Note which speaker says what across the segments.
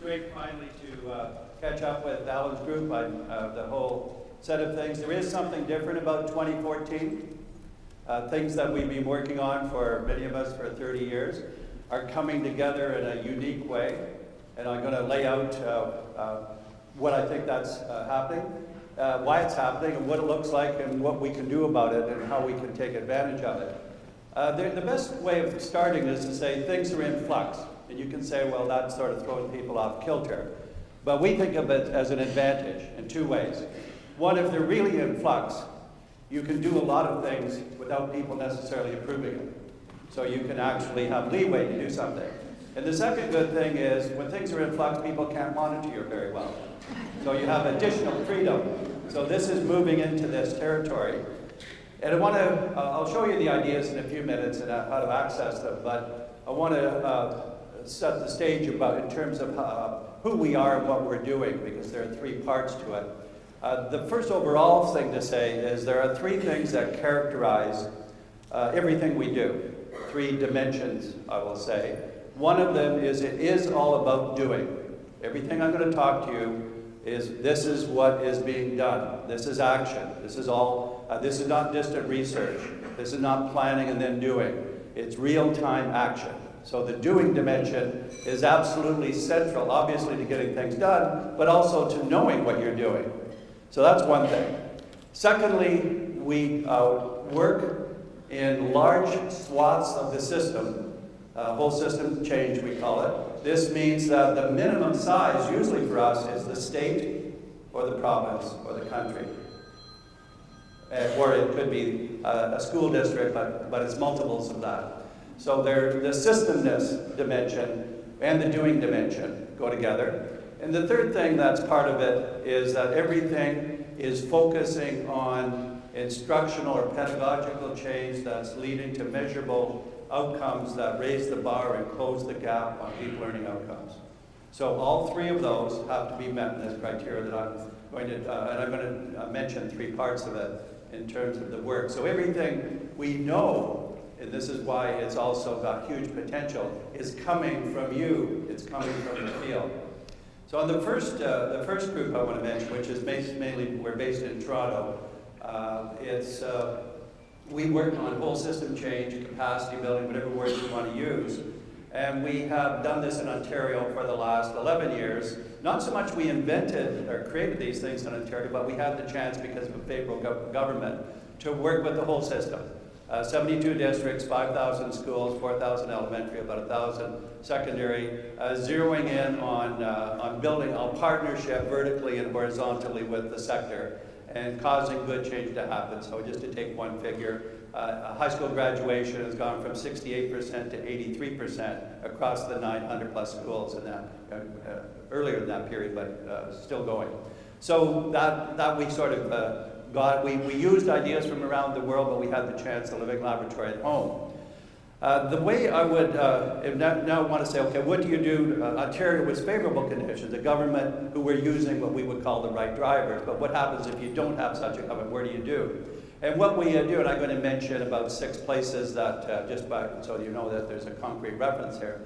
Speaker 1: great finally to catch up with Alan's group on the whole set of things. There is something different about 2014. Things that we've been working on for many of us for 30 years are coming together in a unique way. And I'm going to lay out what I think that's happening, why it's happening, and what it looks like, and what we can do about it, and how we can take advantage of it. The best way of starting is to say things are in flux. And you can say, well, that's sort of throwing people off kilter. But we think of it as an advantage in two ways. One, if they're really in flux, you can do a lot of things without people necessarily approving it. So you can actually have leeway to do something. And the second good thing is, when things are in flux, people can't monitor you very well. So you have additional freedom. So this is moving into this territory. And I'll show you the ideas in a few minutes and how to access them, but I want to set the stage in terms of who we are and what we're doing, because there are three parts to it. The first overall thing to say is there are three things that characterize everything we do. Three dimensions, I will say. One of them is it is all about doing. Everything I'm going to talk to you is this is what is being done. This is action. This is all. This is not distant research. This is not planning and then doing. It's real-time action. So the doing dimension is absolutely central, obviously, to getting things done, but also to knowing what you're doing. So that's one thing. Secondly, we work in large swaths of the system, whole system change, we call it. This means that the minimum size, usually for us, is the state or the province or the country. Or it could be a school district, but it's multiples of that. So the systemness dimension and the doing dimension go together. And the third thing that's part of it is that everything is focusing on instructional or pedagogical change that's leading to measurable outcomes that raise the bar and close the gap on deep learning outcomes. So all three of those have to be met in this criteria that I'm going to, and I'm going to mention three parts of it in terms of the work. So everything we know, and this is why it's also got huge potential, is coming from you. It's coming from the field. So on the first group I want to mention, which is mainly, we're based in Toronto, we work on whole system change, capacity building, whatever words you want to use. And we have done this in Ontario for the last 11 years. Not so much we invented or created these things in Ontario, but we had the chance, because of a favorable government, to work with the whole system. 72 districts, 5,000 schools, 4,000 elementary, about 1,000 secondary, zeroing in on building a partnership vertically and horizontally with the sector and causing good change to happen. So just to take one figure, high school graduation has gone from 68% to 83% across the 900 plus schools in that, earlier in that period, but still going. So that we sort of we used ideas from around the world, but we had the chance, the living laboratory at home. The way I would now want to say, okay, what do you do? Ontario was favorable conditions, a government who were using what we would call the right drivers, but what happens if you don't have such a government? Where do you do? And what we do, and I'm going to mention about 6 places that, so you know that there's a concrete reference here.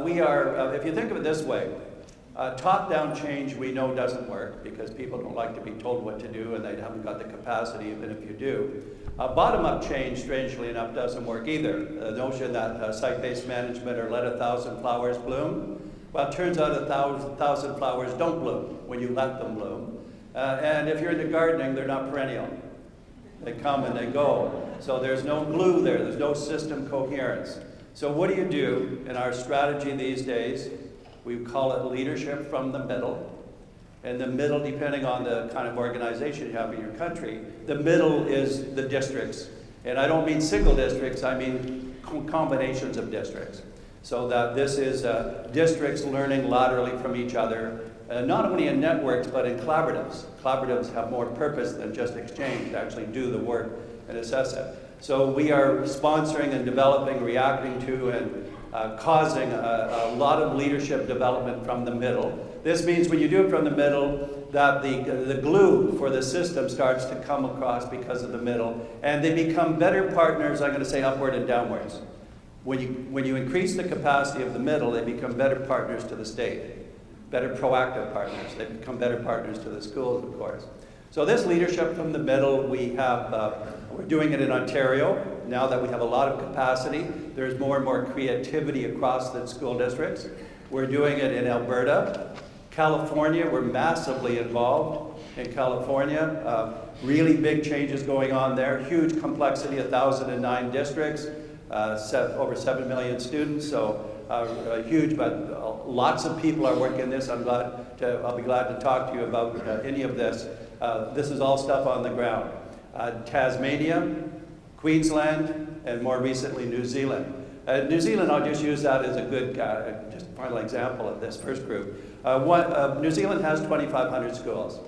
Speaker 1: We are, if you think of it this way, top-down change we know doesn't work because people don't like to be told what to do and they haven't got the capacity even if you do. Bottom-up change, strangely enough, doesn't work either. The notion that site-based management or let 1,000 flowers bloom, well, it turns out 1,000 flowers don't bloom when you let them bloom. And if you're into gardening, they're not perennial. They come and they go. So there's no glue there. There's no system coherence. So what do you do in our strategy these days? We call it leadership from the middle. And the middle, depending on the kind of organization you have in your country, the middle is the districts. And I don't mean single districts, I mean combinations of districts. So that this is districts learning laterally from each other, not only in networks, but in collaboratives. Collaboratives have more purpose than just exchange, to actually do the work and assess it. So we are sponsoring and developing, reacting to, and causing a lot of leadership development from the middle. This means when you do it from the middle, that the glue for the system starts to come across because of the middle, and they become better partners, I'm going to say upward and downwards. When you increase the capacity of the middle, they become better partners to the state. better proactive partners. They become better partners to the schools, of course. So this leadership from the middle, we're doing it in Ontario. Now that we have a lot of capacity, there's more and more creativity across the school districts. We're doing it in Alberta. California, we're massively involved in California. Really big changes going on there. Huge complexity, 1,009 districts, over 7 million students, so huge, but lots of people are working this. I'll be glad to talk to you about any of this. This is all stuff on the ground. Tasmania, Queensland, and more recently New Zealand. New Zealand, I'll just use that as a good just final example of this first group. New Zealand has 2,500 schools.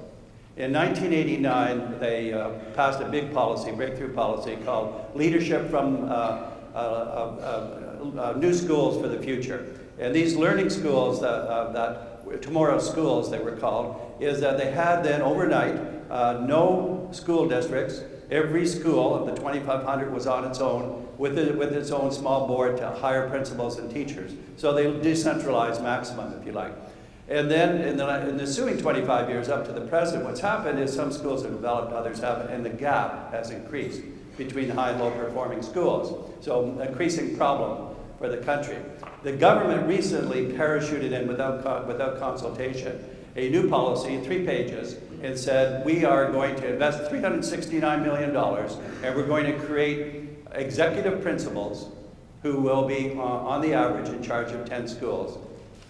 Speaker 1: In 1989, they passed a big policy, breakthrough policy, called Leadership from New Schools for the Future. And these learning schools, tomorrow's schools they were called, is that they had then overnight no school districts. Every school of the 2,500 was on its own with its own small board to hire principals and teachers. So they decentralized maximum, if you like. And then in the ensuing 25 years up to the present, what's happened is some schools have developed, others haven't, and the gap has increased between high and low performing schools. So increasing problem for the country. The government recently parachuted in without consultation a new policy, 3 pages, and said we are going to invest $369 million and we're going to create executive principals who will be on the average in charge of 10 schools,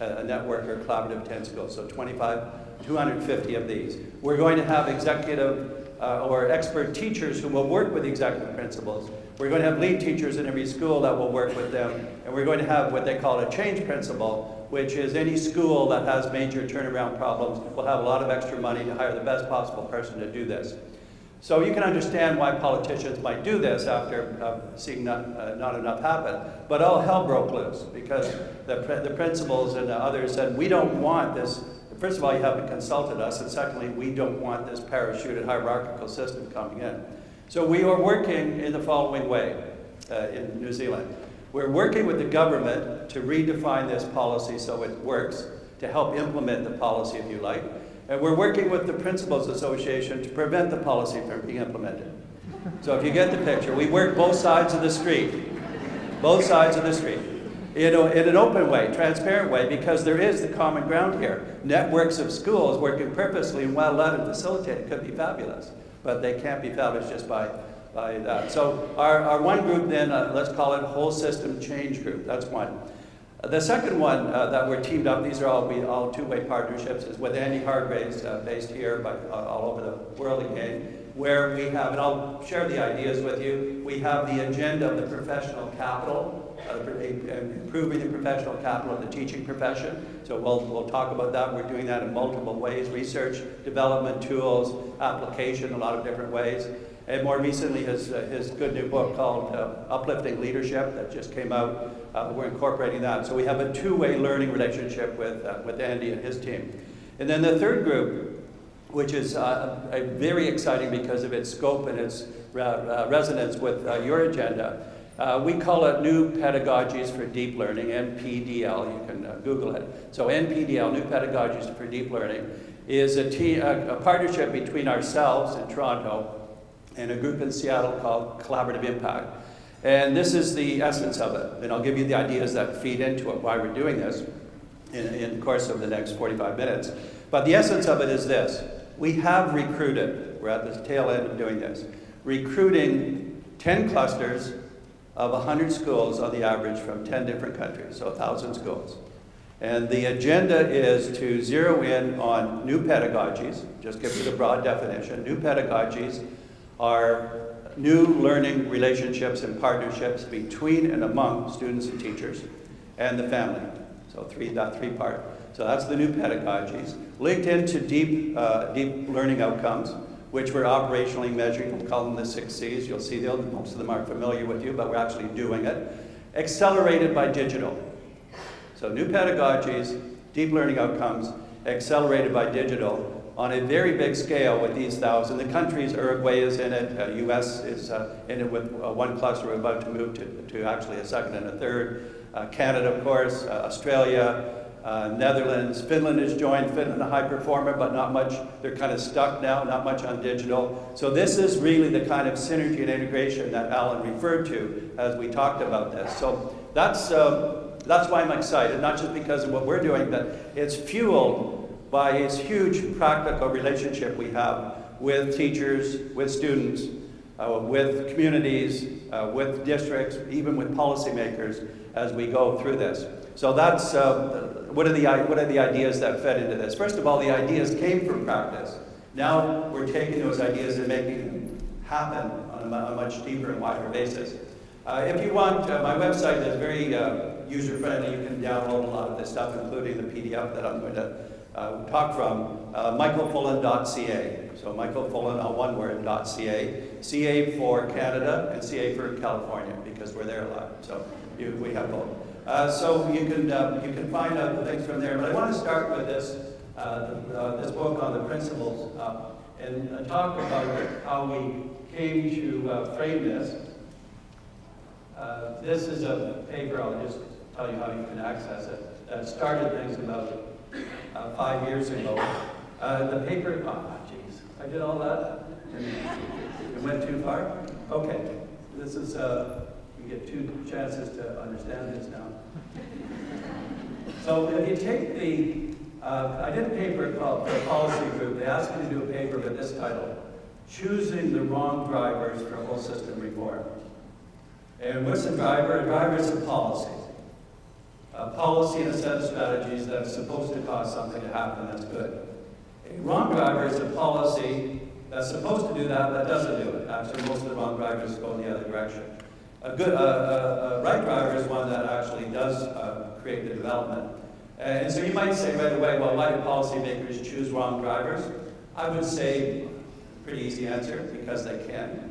Speaker 1: a network or collaborative 10 schools, so 250 of these. We're going to have executive or expert teachers who will work with the executive principals. We're going to have lead teachers in every school that will work with them, and we're going to have what they call a change principal, which is any school that has major turnaround problems will have a lot of extra money to hire the best possible person to do this. So you can understand why politicians might do this after seeing not enough happen. But all hell broke loose because the principals and the others said, we don't want this. First of all, you haven't consulted us, and secondly, we don't want this parachuted hierarchical system coming in. So we are working in the following way in New Zealand. We're working with the government to redefine this policy so it works, to help implement the policy, if you like. And we're working with the Principals Association to prevent the policy from being implemented. So if you get the picture, we work both sides of the street. Both sides of the street. In an open way, transparent way, because there is the common ground here. Networks of schools working purposely and well led and facilitated could be fabulous, but they can't be fabulous just by that. So our one group then, let's call it Whole System Change Group. That's one. The second one that we're teamed up, these are all two-way partnerships, is with Andy Hargraves, based here, but all over the world again, where we have, and I'll share the ideas with you, we have the agenda of the professional capital, improving the professional capital of the teaching profession. So we'll talk about that. We're doing that in multiple ways, research, development, tools, application, a lot of different ways. And more recently, his good new book called Uplifting Leadership that just came out. We're incorporating that. So we have a two-way learning relationship with Andy and his team. And then the third group, which is very exciting because of its scope and its resonance with your agenda, we call it New Pedagogies for Deep Learning, NPDL. You can Google it. So NPDL, New Pedagogies for Deep Learning, is a partnership between ourselves in Toronto and a group in Seattle called Collaborative Impact. And this is the essence of it. And I'll give you the ideas that feed into it, why we're doing this in the course of the next 45 minutes. But the essence of it is this. We have recruited, we're at the tail end of doing this, recruiting 10 clusters of 100 schools on the average from 10 different countries, so 1,000 schools. And the agenda is to zero in on new pedagogies, just give you the broad definition. New pedagogies are new learning relationships and partnerships between and among students and teachers and the family. So that three-part. So that's the new pedagogies. Linked into deep learning outcomes, which we're operationally measuring. We'll call them the 6 C's. You'll see most of them aren't familiar with you, but we're actually doing it. Accelerated by digital. So new pedagogies, deep learning outcomes, accelerated by digital on a very big scale with these 1,000. The countries, Uruguay is in it, US is in it with one cluster. We're about to move to actually a second and a third. Canada, of course, Australia, Netherlands. Finland has joined. Finland, a high performer, but not much. They're kind of stuck now, not much on digital. So this is really the kind of synergy and integration that Alan referred to as we talked about this. So that's why I'm excited, not just because of what we're doing, but it's fueled by this huge practical relationship we have with teachers, with students, with communities, with districts, even with policymakers as we go through this. So that's, what are the ideas that fed into this? First of all, the ideas came from practice. Now we're taking those ideas and making them happen on a much deeper and wider basis. If you want, my website is very user-friendly. You can download a lot of this stuff, including the PDF that I'm going to talk from, michaelfullan.ca. So Michael Fullan, all one word, .ca. CA for Canada and CA for California, because we're there a lot. So we have both. So you can find out the things from there. But I want to start with this, this book on the principles and talk about how we came to frame this. This is a paper, I'll just tell you how you can access it, that started things about 5 years ago. The paper, oh geez, I did all that? It went too far? Okay, this is, you get 2 chances to understand this now. So if you take the, I did a paper called, for a policy group, they asked me to do a paper with this title, Choosing the Wrong Drivers for Whole System Reform. And what's a driver? A driver is a policy. A policy and a set of strategies that's supposed to cause something to happen that's good. A wrong driver is a policy that's supposed to do that, but doesn't do it. Actually, most of the wrong drivers go in the other direction. A right driver is one that actually does create the development. And so you might say right away, well, why do policymakers choose wrong drivers? I would say, pretty easy answer, because they can.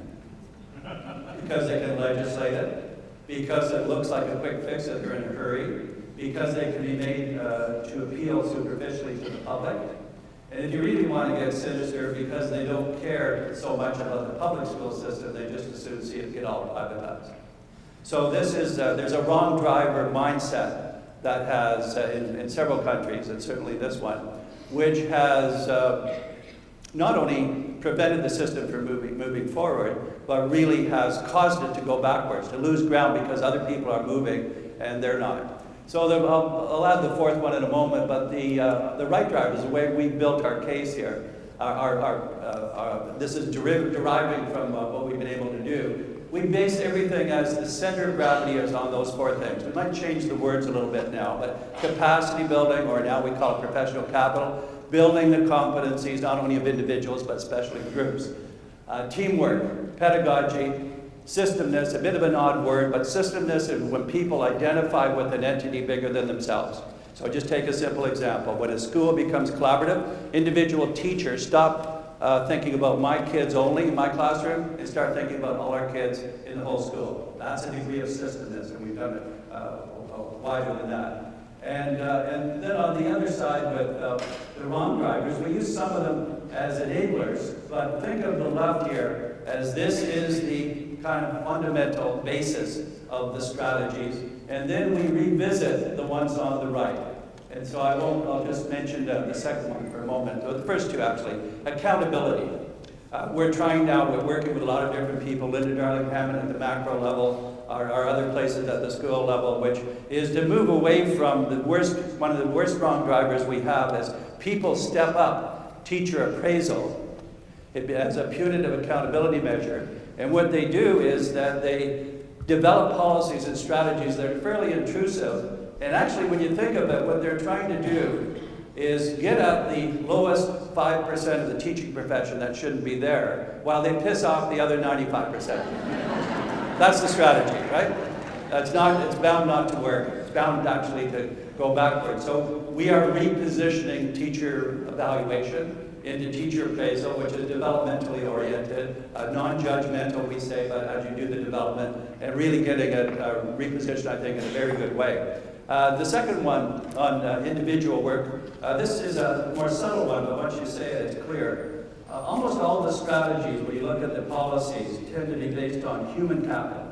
Speaker 1: Because they can legislate it, because it looks like a quick fix if they're in a hurry, because they can be made to appeal superficially to the public, and if you really want to get sinister, because they don't care so much about the public school system, they just as soon see it get all privatized. So this is, there's a wrong driver mindset that has, in several countries, and certainly this one, which has not only prevented the system from moving forward, but really has caused it to go backwards, to lose ground because other people are moving and they're not. So I'll add the fourth one in a moment, but the right drivers, the way we built our case here, this is deriving from what we've been able to do. We base everything as the center of gravity is on those 4 things. We might change the words a little bit now, but capacity building, or now we call it professional capital, building the competencies not only of individuals but especially groups. Teamwork, pedagogy, systemness, a bit of an odd word, but systemness is when people identify with an entity bigger than themselves. So just take a simple example. When a school becomes collaborative, individual teachers stop thinking about my kids only in my classroom and start thinking about all our kids in the whole school. That's a degree of systemness, and we've done it wider than that. And then on the other side with the wrong drivers, we use some of them as enablers, but think of the left here as this is the kind of fundamental basis of the strategies, and then we revisit the ones on the right. And so I'll just mention the second one for a moment, the first 2 actually. Accountability. We're trying now, we're working with a lot of different people, Linda Darling-Hammond at the macro level, our other places at the school level, which is to move away from one of the worst wrong drivers we have is people step up teacher appraisal as a punitive accountability measure. And what they do is that they develop policies and strategies that are fairly intrusive. And actually, when you think of it, what they're trying to do is get at the lowest 5% of the teaching profession that shouldn't be there, while they piss off the other 95%. That's the strategy, right? It's bound not to work. It's bound actually to go backwards. So we are repositioning teacher evaluation into teacher appraisal, which is developmentally oriented, non-judgmental, we say, but as you do the development, and really getting it repositioned, I think, in a very good way. The second one on individual work, this is a more subtle one, but once you say it, it's clear. Almost all the strategies, when you look at the policies, tend to be based on human capital.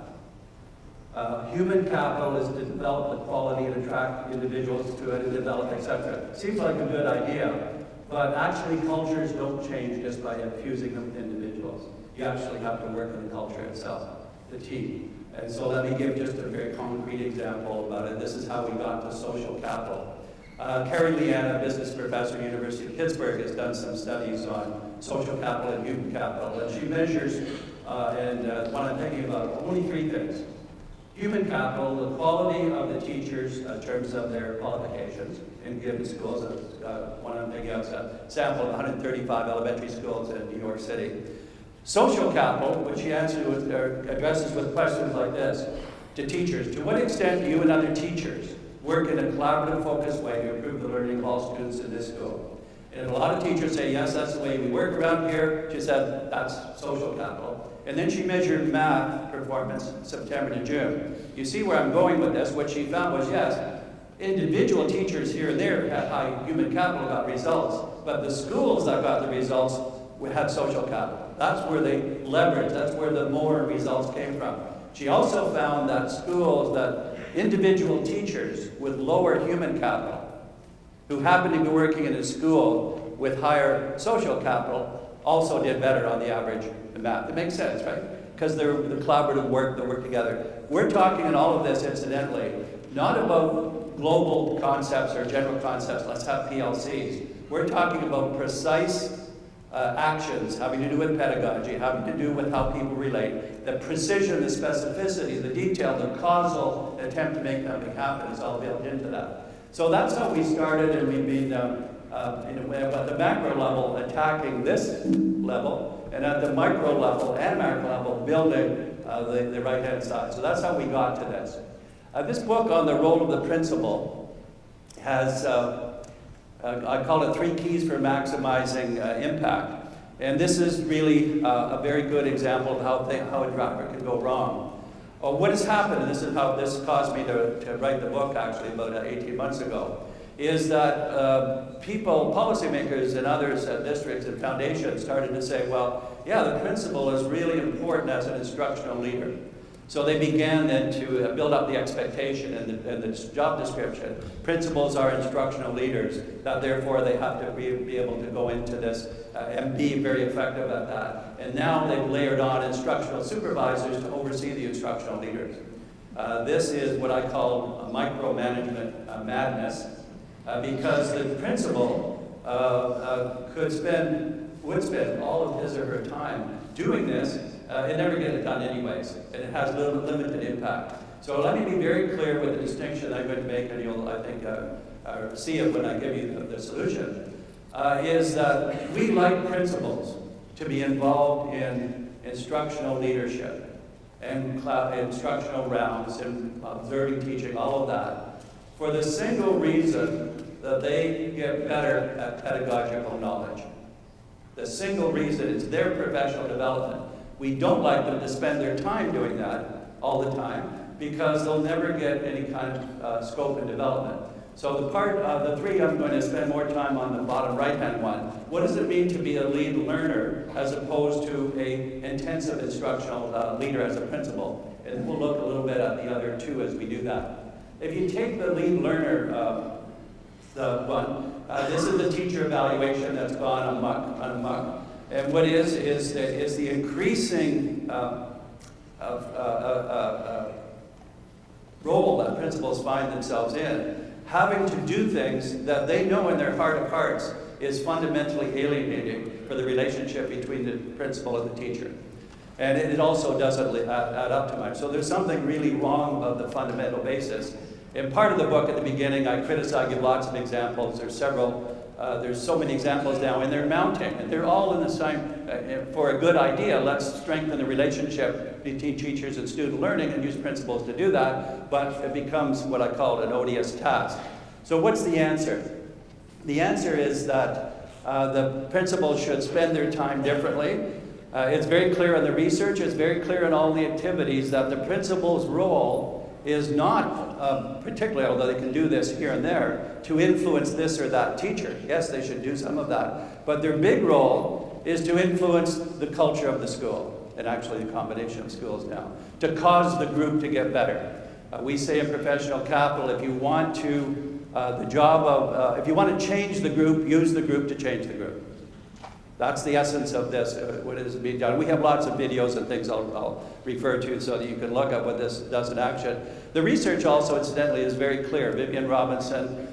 Speaker 1: Human capital is to develop the quality and attract individuals to it and develop, etc. Seems like a good idea, but actually cultures don't change just by infusing them with individuals. You actually have to work on the culture itself, the team. And so let me give just a very concrete example about it. This is how we got to social capital. Carrie Leanne, a business professor at the University of Pittsburgh, has done some studies on social capital and human capital, and she measures, what I'm thinking about, only 3 things. Human capital, the quality of the teachers in terms of their qualifications in given schools. One I'm thinking of is a sample of 135 elementary schools in New York City. Social capital, which she addresses with questions like this to teachers. To what extent do you and other teachers work in a collaborative, focused way to improve the learning of all students in this school? And a lot of teachers say, yes, that's the way we work around here. She said, that's social capital. And then she measured math performance September to June. You see where I'm going with this. What she found was, yes, individual teachers here and there had high human capital, got results, but the schools that got the results had social capital. That's where they leveraged, that's where the more results came from. She also found that schools, that individual teachers with lower human capital, who happened to be working in a school with higher social capital, also did better on the average in math. It makes sense, right? Because they're the collaborative work, they work together. We're talking in all of this, incidentally, not about global concepts or general concepts, let's have PLCs. We're talking about precise actions having to do with pedagogy, having to do with how people relate. The precision, the specificity, the detail, the causal attempt to make something happen is all built into that. So that's how we started, and we've been, at the macro level, attacking this level, and at the micro level and macro level, building the right-hand side. So that's how we got to this. This book on the role of the principal has I call it 3 keys for maximizing impact. And this is really a very good example of how a driver can go wrong. What has happened, and this is how this caused me to write the book actually about 18 months ago, is that people, policymakers and others at districts and foundations started to say, well, yeah, the principal is really important as an instructional leader. So they began then to build up the expectation and the job description. Principals are instructional leaders, that therefore they have to be able to go into this and be very effective at that. And now they've layered on instructional supervisors to oversee the instructional leaders. This is what I call micromanagement madness, because the principal would spend all of his or her time doing this. It never gets it done anyways, and it has limited impact. So let me be very clear with the distinction I'm going to make, and you'll, I think, see it when I give you the solution, is that we like principals to be involved in instructional leadership and instructional rounds and observing, teaching, all of that, for the single reason that they get better at pedagogical knowledge. The single reason is their professional development. We don't like them to spend their time doing that all the time because they'll never get any kind of scope and development. So the part of the 3, I'm going to spend more time on the bottom right-hand one. What does it mean to be a lead learner as opposed to an intensive instructional leader as a principal? And we'll look a little bit at the other 2 as we do that. If you take the lead learner this is the teacher evaluation that's gone amok. And what is the increasing role that principals find themselves in, having to do things that they know in their heart of hearts is fundamentally alienating for the relationship between the principal and the teacher. And it also doesn't add up to much. So there's something really wrong about the fundamental basis. In part of the book at the beginning, I give lots of examples. There's so many examples now, and they're mounting, and they're all in the same, for a good idea, let's strengthen the relationship between teachers and student learning and use principals to do that, but it becomes what I call an odious task. So what's the answer? The answer is that the principals should spend their time differently. It's very clear in the research, it's very clear in all the activities that the principal's role is not, particularly, although they can do this here and there, to influence this or that teacher. Yes, they should do some of that. But their big role is to influence the culture of the school. and actually the combination of schools now, to cause the group to get better. We say in professional capital, if you want to, if you want to change the group, use the group to change the group. That's the essence of this, what is being done. We have lots of videos and things I'll refer to so that you can look at what this does in action. The research also, incidentally, is very clear. Vivian Robinson,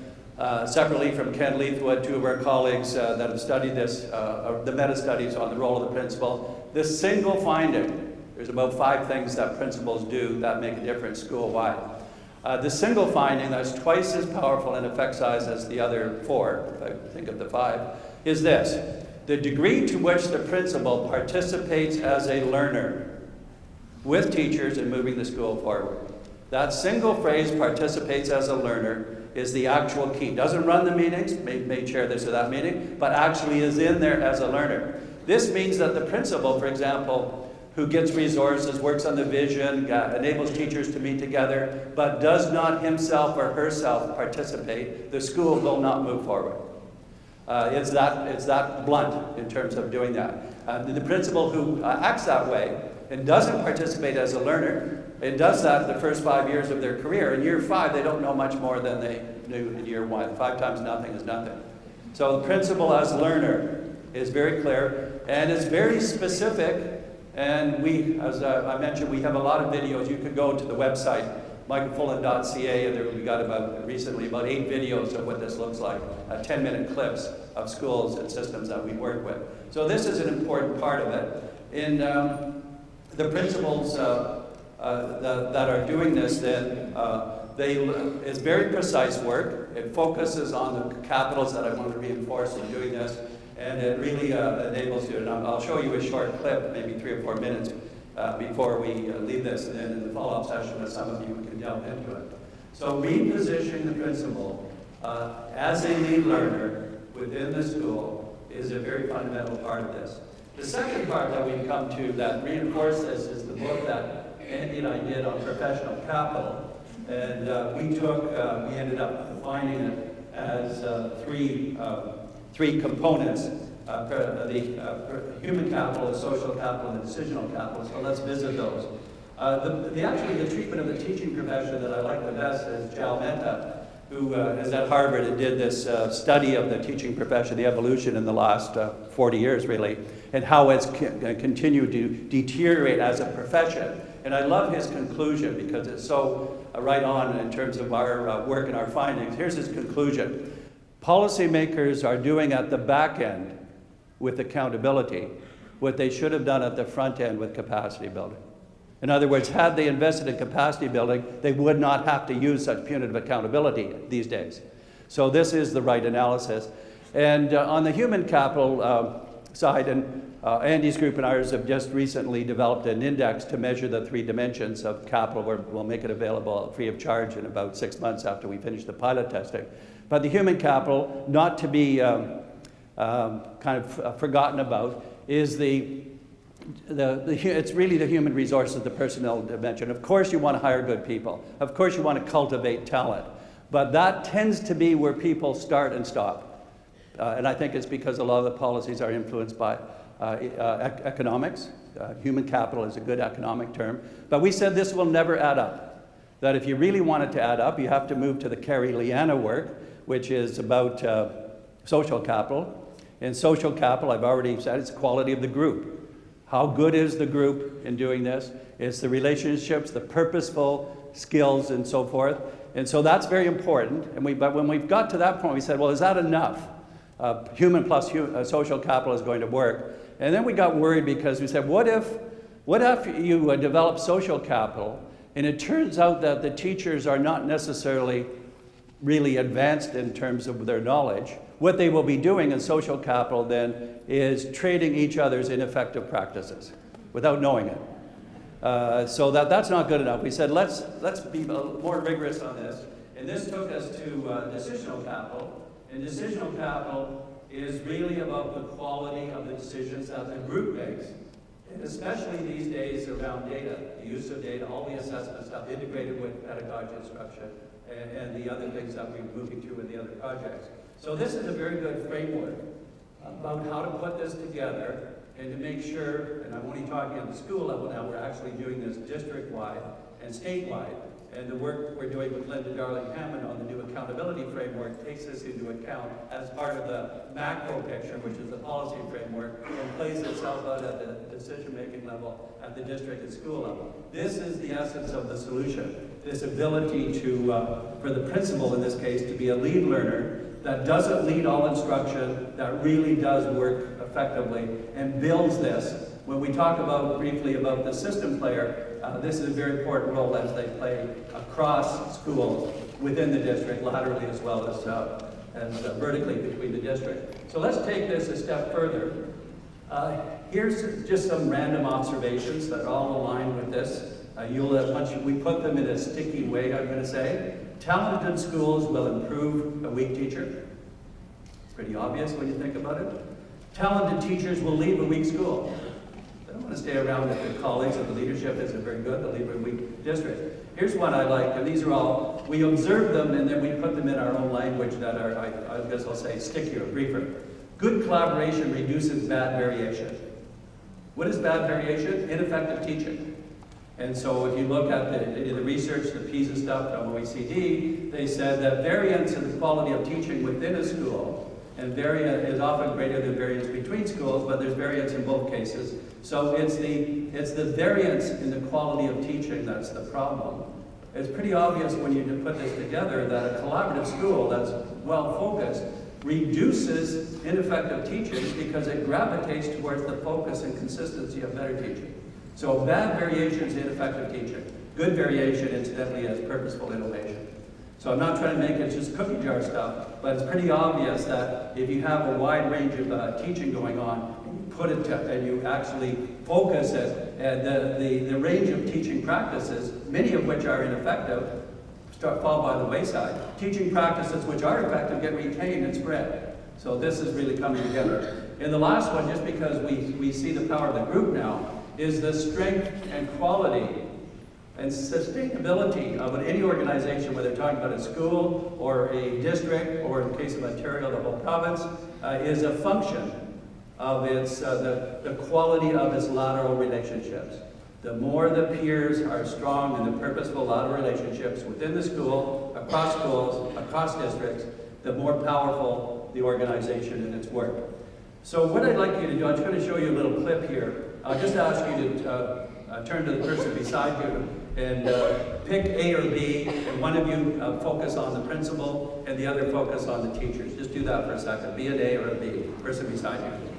Speaker 1: separately from Ken Leithwood, two of our colleagues that have studied this, the meta-studies on the role of the principal. This single finding, there's about 5 things that principals do that make a difference school-wide. The single finding that's twice as powerful in effect size as the other 4, if I think of the 5, is this. The degree to which the principal participates as a learner with teachers in moving the school forward. That single phrase, participates as a learner, is the actual key. Doesn't run the meetings, may chair this or that meeting, but actually is in there as a learner. This means that the principal, for example, who gets resources, works on the vision, enables teachers to meet together, but does not himself or herself participate, the school will not move forward. It's that blunt in terms of doing that. The principal who acts that way and doesn't participate as a learner, and does that the first 5 years of their career. In year 5, they don't know much more than they knew in year 1. 5 times nothing is nothing. So the principal as learner is very clear, and it's very specific. And we, as I mentioned, we have a lot of videos. You could go to the website, michaelfullan.ca, and we got recently about 8 videos of what this looks like, 10-minute clips of schools and systems that we work with. So this is an important part of it. In the principals that are doing this, then it's very precise work. It focuses on the capitals that I want to reinforce in doing this, and it really enables you. And I'll show you a short clip, maybe 3 or 4 minutes, before we leave this, and then in the follow-up session, some of you can delve into it. So repositioning the principal as a lead learner within the school is a very fundamental part of this. The second part that we come to that reinforces this is the book that Andy and I did on professional capital, and we ended up defining it as three components. The human capital, the social capital, and the decisional capital. So let's visit those. The treatment of the teaching profession that I like the best is Jal Mehta, who is at Harvard and did this study of the teaching profession, the evolution in the last 40 years, really, and how it's continued to deteriorate as a profession. And I love his conclusion because it's so right on in terms of our work and our findings. Here's his conclusion. Policymakers are doing at the back end with accountability what they should have done at the front end with capacity building. In other words, had they invested in capacity building, they would not have to use such punitive accountability these days. So this is the right analysis. And on the human capital side, and Andy's group and ours have just recently developed an index to measure the 3 dimensions of capital. We'll make it available free of charge in about 6 months after we finish the pilot testing. But the human capital, not to be forgotten about, is it's really the human resources, the personnel dimension. Of course you want to hire good people. Of course you want to cultivate talent. But that tends to be where people start and stop. And I think it's because a lot of the policies are influenced by economics. Human capital is a good economic term. But we said this will never add up. That if you really want it to add up, you have to move to the Carey-Liana work, which is about social capital. In social capital, I've already said, it's quality of the group. How good is the group in doing this? It's the relationships, the purposeful skills, and so forth. And so that's very important. But when we've got to that point, we said, well, is that enough? Human plus social capital is going to work. And then we got worried because we said, what if you develop social capital, and it turns out that the teachers are not necessarily really advanced in terms of their knowledge? What they will be doing in social capital then is trading each other's ineffective practices without knowing it. So that's not good enough. We said, let's be more rigorous on this. And this took us to decisional capital. And decisional capital is really about the quality of the decisions that the group makes, and especially these days around data, the use of data, all the assessment stuff integrated with pedagogy instruction, and the other things that we're moving to in the other projects. So this is a very good framework about how to put this together and to make sure, and I'm only talking at the school level now, we're actually doing this district-wide and statewide, and the work we're doing with Linda Darling-Hammond on the new accountability framework takes this into account as part of the macro picture, which is the policy framework, and plays itself out at the decision-making level at the district and school level. This is the essence of the solution, this ability to, for the principal in this case, to be a lead learner that doesn't lead all instruction, that really does work effectively, and builds this. When we talk about briefly about the system player, this is a very important role as they play across schools within the district, laterally as well as vertically between the district. So let's take this a step further. Here's just some random observations that all align with this. We put them in a sticky way, I'm going to say. Talented schools will improve a weak teacher. Pretty obvious when you think about it. Talented teachers will leave a weak school. They don't want to stay around if their colleagues and the leadership isn't very good. They'll leave a weak district. Here's one I like, and these are all, we observe them and then we put them in our own language that are, I guess I'll say, stickier, briefer. Good collaboration reduces bad variation. What is bad variation? Ineffective teaching. And so if you look at the research, the PISA stuff from OECD, they said that variance in the quality of teaching within a school, and variance is often greater than variance between schools, but there's variance in both cases. So it's the variance in the quality of teaching that's the problem. It's pretty obvious when you put this together that a collaborative school that's well-focused reduces ineffective teaching because it gravitates towards the focus and consistency of better teaching. So bad variation is ineffective teaching. Good variation, incidentally, is purposeful innovation. So I'm not trying to make it just cookie jar stuff, but it's pretty obvious that if you have a wide range of teaching going on, and you put it to, and you actually focus it, and the range of teaching practices, many of which are ineffective, fall by the wayside. Teaching practices which are effective get retained and spread. So this is really coming together. And the last one, just because we see the power of the group now, is the strength and quality and sustainability of any organization, whether they're talking about a school or a district, or in the case of Ontario, the whole province, is a function of its, the quality of its lateral relationships. The more the peers are strong in the purposeful lateral relationships within the school, across districts, the more powerful the organization and its work. So what I'd like you to do, I'm just going to show you a little clip here. I'll just ask you to turn to the person beside you and pick A or B, and one of you focus on the principal and the other focus on the teachers. Just do that for a second. Be an A or a B, person beside you.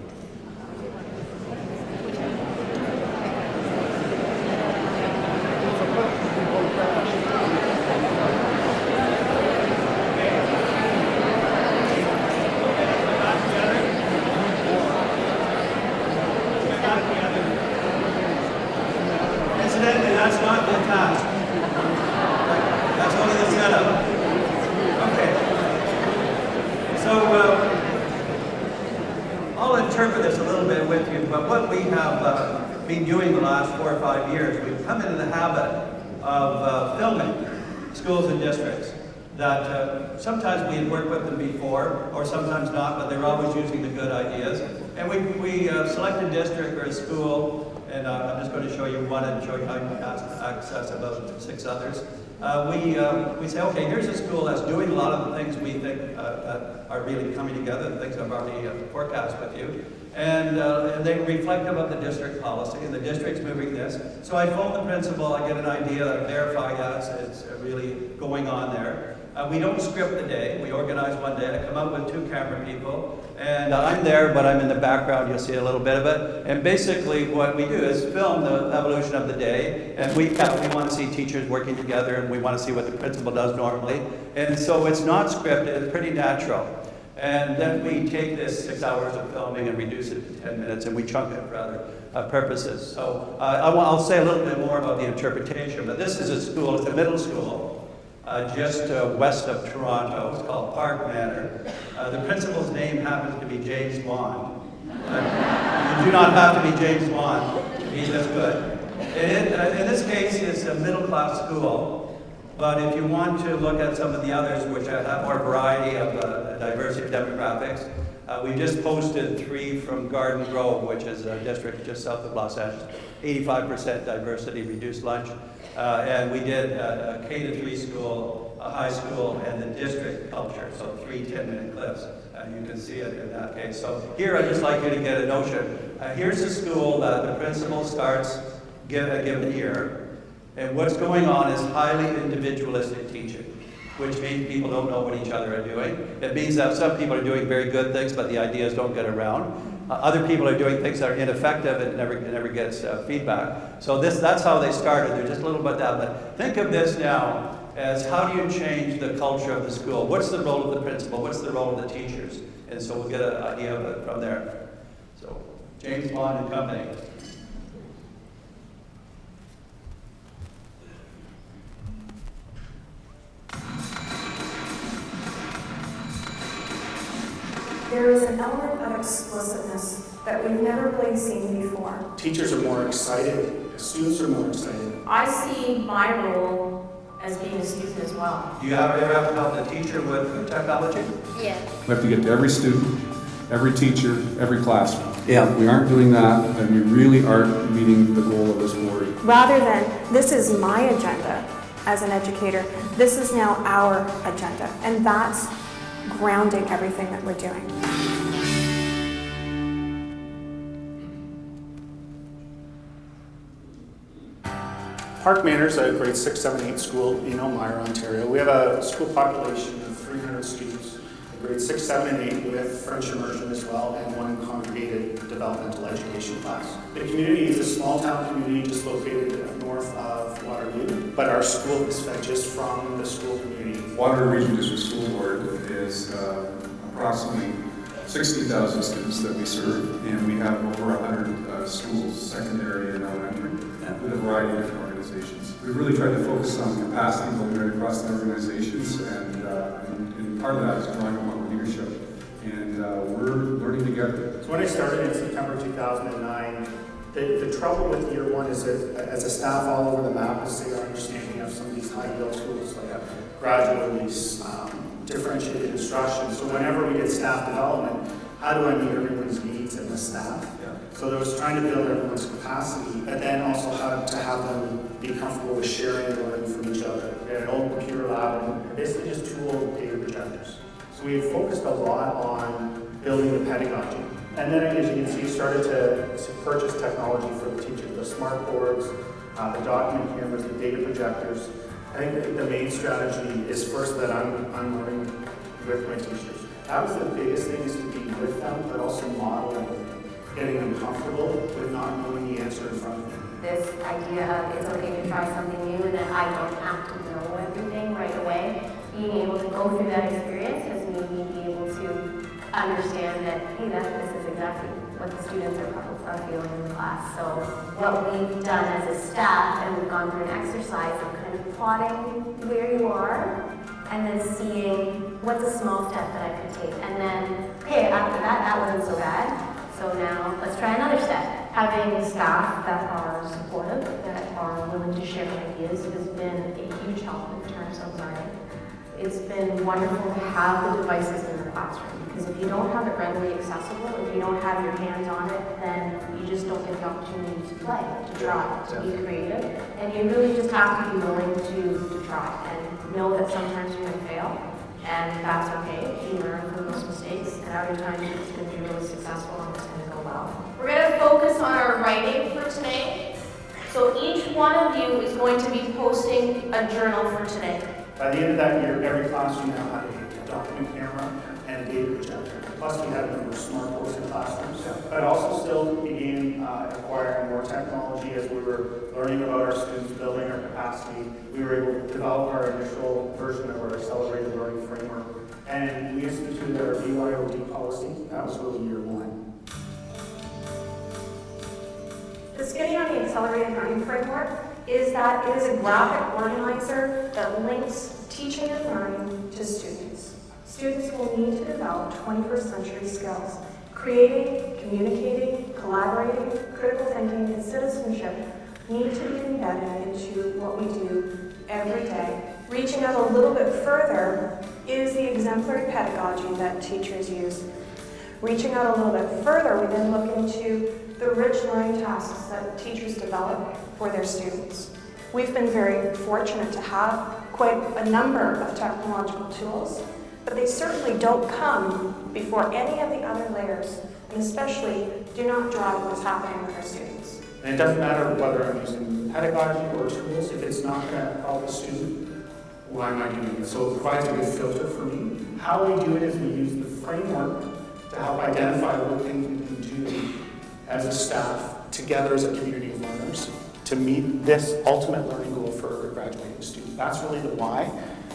Speaker 1: That's not the task. That's only the setup. Okay. So I'll interpret this a little bit with you, but what we have been doing the last 4 or 5 years, we've come into the habit of filming schools and districts that sometimes we had worked with them before, or sometimes not, but they're always using the good ideas. And we select a district or a school, and I'm just going to show you one and show you how you can access about 6 others. We say, okay, here's a school that's doing a lot of the things we think are really coming together, the things I've already forecast with you. And they're reflective of the district policy, and the district's moving this. So I phone the principal, I get an idea, I verify, yes, it's really going on there. We don't script the day. We organize one day. I come out with 2 camera people, and I'm there, but I'm in the background. You'll see a little bit of it. And basically what we do is film the evolution of the day, and we want to see teachers working together, and we want to see what the principal does normally. And so it's not scripted, it's pretty natural. And then we take this 6 hours of filming and reduce it to 10 minutes, and we chunk it for other purposes. So I'll say a little bit more about the interpretation, but this is a school, it's a middle school, just west of Toronto. It's called Park Manor. The principal's name happens to be James Bond. You do not have to be James Bond to be this good. In this case, it's a middle-class school. But if you want to look at some of the others, which have more variety of diversity of demographics, We just posted 3 from Garden Grove, which is a district just south of Los Angeles. 85% diversity, reduced lunch. And we did a K-3 school, a high school, and the district culture, so 3 10-minute clips. You can see it in that case. So here I'd just like you to get a notion. Here's a school that the principal starts a given year, and what's going on is highly individualistic teaching, which means people don't know what each other are doing. It means that some people are doing very good things, but the ideas don't get around. Other people are doing things that are ineffective and it never gets feedback. So that's how they started. They're just a little bit down. But think of this now as how do you change the culture of the school? What's the role of the principal? What's the role of the teachers? And so we'll get an idea of it from there. So James Bond and Company.
Speaker 2: There is an element of explicitness that we've never really seen before.
Speaker 3: Teachers are more excited, students are more excited.
Speaker 4: I see my role as being a student as well.
Speaker 1: Do you ever have to help the teacher with technology?
Speaker 4: Yeah.
Speaker 5: We have to get to every student, every teacher, every classroom.
Speaker 1: Yeah.
Speaker 5: If we aren't doing that, then we really aren't meeting the goal of this board.
Speaker 2: Rather than, this is my agenda as an educator, this is now our agenda. And that's grounding everything that we're doing.
Speaker 3: Park Manor is a grade 6, 7, 8 school in Elmira, Ontario. We have a school population of 300 students, grade 6, 7, and 8 with French immersion as well, and 1 congregated developmental education class. The community is a small town community just located north of Waterloo, but our school is fed just from the school community.
Speaker 5: Waterloo Region District School Board is approximately 60,000 students that we serve, and we have over 100 schools, secondary and elementary, with a variety of different organizations. We really tried to focus on capacity building right across the organizations, and part of that is drawing on leadership. And we're learning together.
Speaker 3: So when I started in September 2009, the trouble with year 1 is that as a staff all over the map is our understanding of some of these high-yield schools, like graduate release, differentiated instruction. So whenever we did staff development, how do I meet everyone's needs and the staff?
Speaker 1: Yeah.
Speaker 3: So there was trying to build everyone's capacity, but then also how to have them be comfortable with sharing and learning from each other. We had an old computer lab and basically just 2 old data projectors. So we had focused a lot on building the pedagogy. And then, as you can see, started to purchase technology for the teachers, the smart boards, the document cameras, the data projectors. I think the main strategy is first that I'm learning with my teachers. That was the biggest thing, is to be with them, but also modeling with them, getting them comfortable with not knowing the answer in front of them.
Speaker 4: This idea of it's okay to try something new and that I don't have to know everything right away. Being able to go through that experience has made me be able to understand that, hey, this is exactly what the students are feeling in the class. So what we've done as a staff, and we've gone through an exercise of kind of plotting where you are, and then seeing what's a small step that I could take. And then, okay, after that wasn't so bad. So now let's try another step. Having staff that are supportive, that are willing to share ideas has been a huge help in terms of learning. It's been wonderful to have the devices in the classroom, because if you don't have it readily accessible, if you don't have your hands on it, then you just don't get the opportunity to play, to try, to be creative. And you really just have to be willing to try and know that sometimes you're going to fail, and that's okay. You learn from those mistakes, and other times it's going to be really successful and it's going to go well. We're going to focus on our writing for today. So each one of you is going to be posting a journal for today.
Speaker 3: By the end of that year, every classroom now had a document camera and a data projector. Plus, we had a number of smart boards in classrooms. But also still began acquiring more technology as we were learning about our students, building our capacity. We were able to develop our initial version of our accelerated learning framework. And we instituted our BYOD policy. That was really year 1.
Speaker 2: The skinny on the accelerated learning framework is that it is a graphic organizer that links teaching and learning to students. Students will need to develop 21st century skills. Creating, communicating, collaborating, critical thinking, and citizenship need to be embedded into what we do every day. Reaching out a little bit further is the exemplary pedagogy that teachers use. Reaching out a little bit further, we then look into the rich learning tasks that teachers develop for their students. We've been very fortunate to have quite a number of technological tools, but they certainly don't come before any of the other layers, and especially do not drive what's happening with our students.
Speaker 3: And it doesn't matter whether I'm using pedagogy or tools, if it's not going to help a student, why am I doing it? So it provides a good filter for me. How we do it is we use the framework to help identify what things we can do as a staff, together as a community of learners, to meet this ultimate learning goal for a graduating student. That's really the why,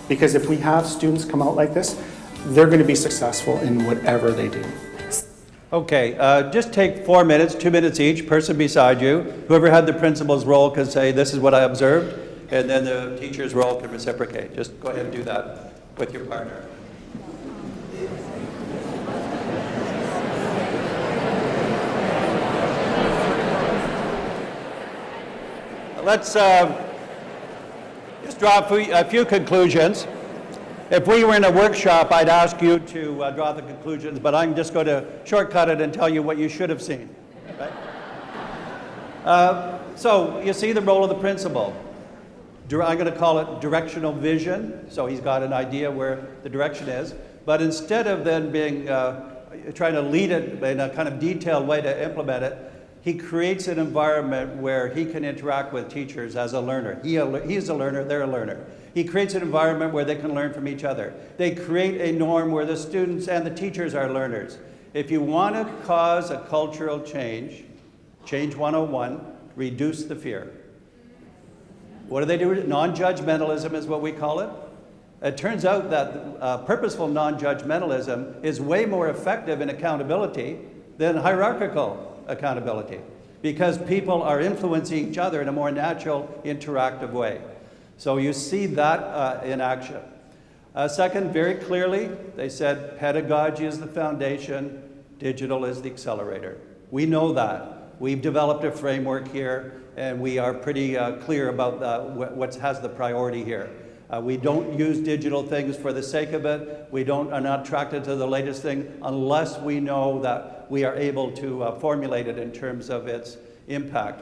Speaker 3: because if we have students come out like this, they're going to be successful in whatever they do.
Speaker 1: Okay, just take 4 minutes, 2 minutes each, person beside you. Whoever had the principal's role can say, this is what I observed, and then the teacher's role can reciprocate. Just go ahead and do that with your partner. Let's just draw a few conclusions. If we were in a workshop, I'd ask you to draw the conclusions, but I'm just going to shortcut it and tell you what you should have seen. Right? So you see the role of the principal. I'm going to call it directional vision. So he's got an idea where the direction is. But instead of then being trying to lead it in a kind of detailed way to implement it, he creates an environment where he can interact with teachers as a learner. He's a learner, they're a learner. He creates an environment where they can learn from each other. They create a norm where the students and the teachers are learners. If you want to cause a cultural change, change 101, reduce the fear. What do they do? Non-judgmentalism is what we call it. It turns out that purposeful non-judgmentalism is way more effective in accountability than hierarchical accountability, because people are influencing each other in a more natural, interactive way. So you see that in action. Second, very clearly, they said pedagogy is the foundation, digital is the accelerator. We know that. We've developed a framework here, and we are pretty clear about what has the priority here. We don't use digital things for the sake of it. We are not attracted to the latest thing unless we know that we are able to formulate it in terms of its impact.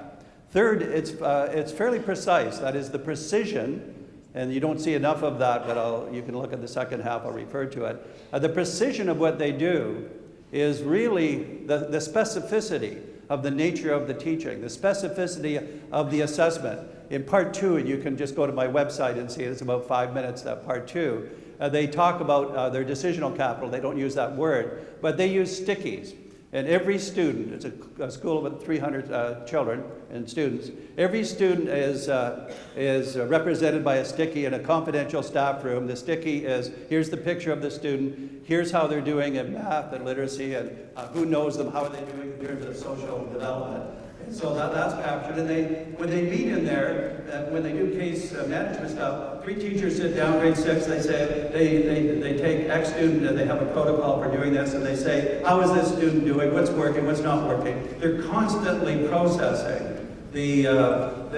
Speaker 1: Third, it's fairly precise. That is the precision, and you don't see enough of that, but you can look at the second half, I'll refer to it. The precision of what they do is really the specificity of the nature of the teaching, the specificity of the assessment. In part 2, and you can just go to my website and see it, it's about 5 minutes, that part 2, they talk about their decisional capital. They don't use that word, but they use stickies. And every student, it's a school of about 300 children and students, every student is represented by a sticky in a confidential staff room. The sticky is, here's the picture of the student, here's how they're doing in math and literacy, and who knows them, how are they doing in terms of social development. And so that's captured. And when they meet in there, when they do case management stuff, 3 teachers sit down, grade 6, they say, they take X student and they have a protocol for doing this, and they say, how is this student doing, what's working, what's not working. They're constantly processing the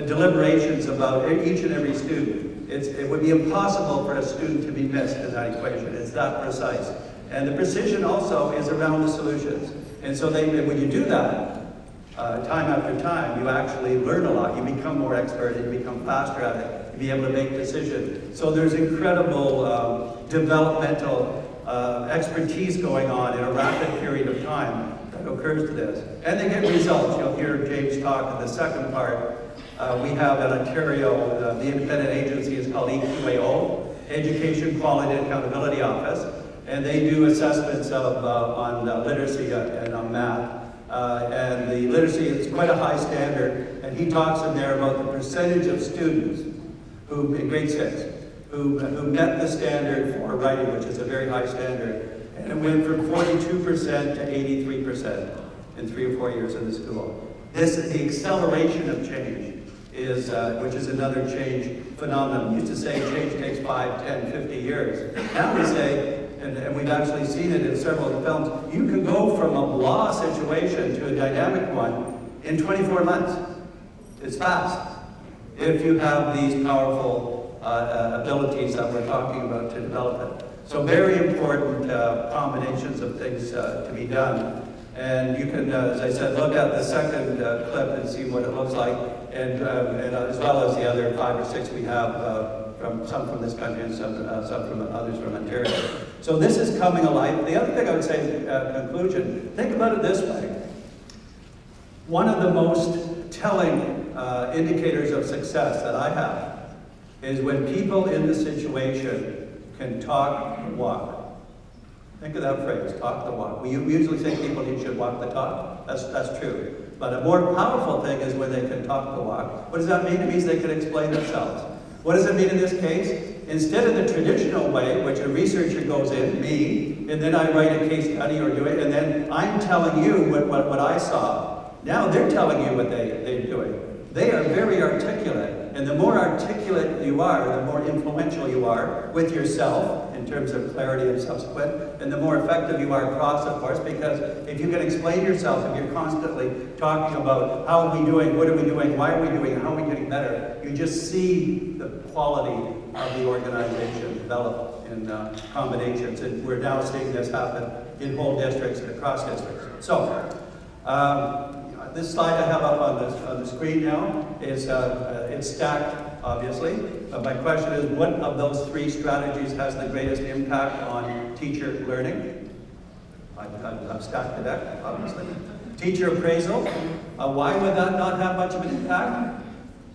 Speaker 1: deliberations about each and every student. It would be impossible for a student to be missed in that equation. It's that precise. And the precision also is around the solutions. And so when you do that, time after time, you actually learn a lot. You become more expert and you become faster at it. You be able to make decisions. So there's incredible developmental expertise going on in a rapid period of time that occurs to this. And they get results. You'll hear James talk in the second part. We have in Ontario, the independent agency is called EQAO, Education Quality and Accountability Office, and they do assessments on literacy and on math. And the literacy is quite a high standard, and he talks in there about the percentage of students who, in grade 6, who met the standard for writing, which is a very high standard, and it went from 42% to 83% in 3 or 4 years in the school. The acceleration of change is, which is another change phenomenon. We used to say change takes 5, 10, 50 years. Now we say, and we've actually seen it in several of the films, you can go from a blah situation to a dynamic one in 24 months. It's fast if you have these powerful abilities that we're talking about to develop it. So very important combinations of things to be done. And you can, as I said, look at the second clip and see what it looks like, and as well as the other 5 or 6 we have, some from this country and some from others from Ontario. So this is coming alive. The other thing I would say in conclusion, think about it this way. One of the most telling indicators of success that I have is when people in the situation can talk and walk. Think of that phrase, talk the walk. We usually say people should walk the talk. That's true. But a more powerful thing is when they can talk the walk. What does that mean? It means they can explain themselves. What does it mean in this case? Instead of the traditional way, which a researcher goes in, me, and then I write a case study or do it, and then I'm telling you what I saw. Now they're telling you what they're doing. They are very articulate. And the more articulate you are, the more influential you are with yourself in terms of clarity and subsequent, and the more effective you are across, of course, because if you can explain yourself, if you're constantly talking about how are we doing, what are we doing, why are we doing it, how are we getting better, you just see the quality of the organization develop in combinations. And we're now seeing this happen in whole districts and across districts. So, this slide I have up on the screen now is it's stacked, obviously. But my question is, what of those 3 strategies has the greatest impact on teacher learning? I've stacked the deck, obviously. Teacher appraisal. Why would that not have much of an impact?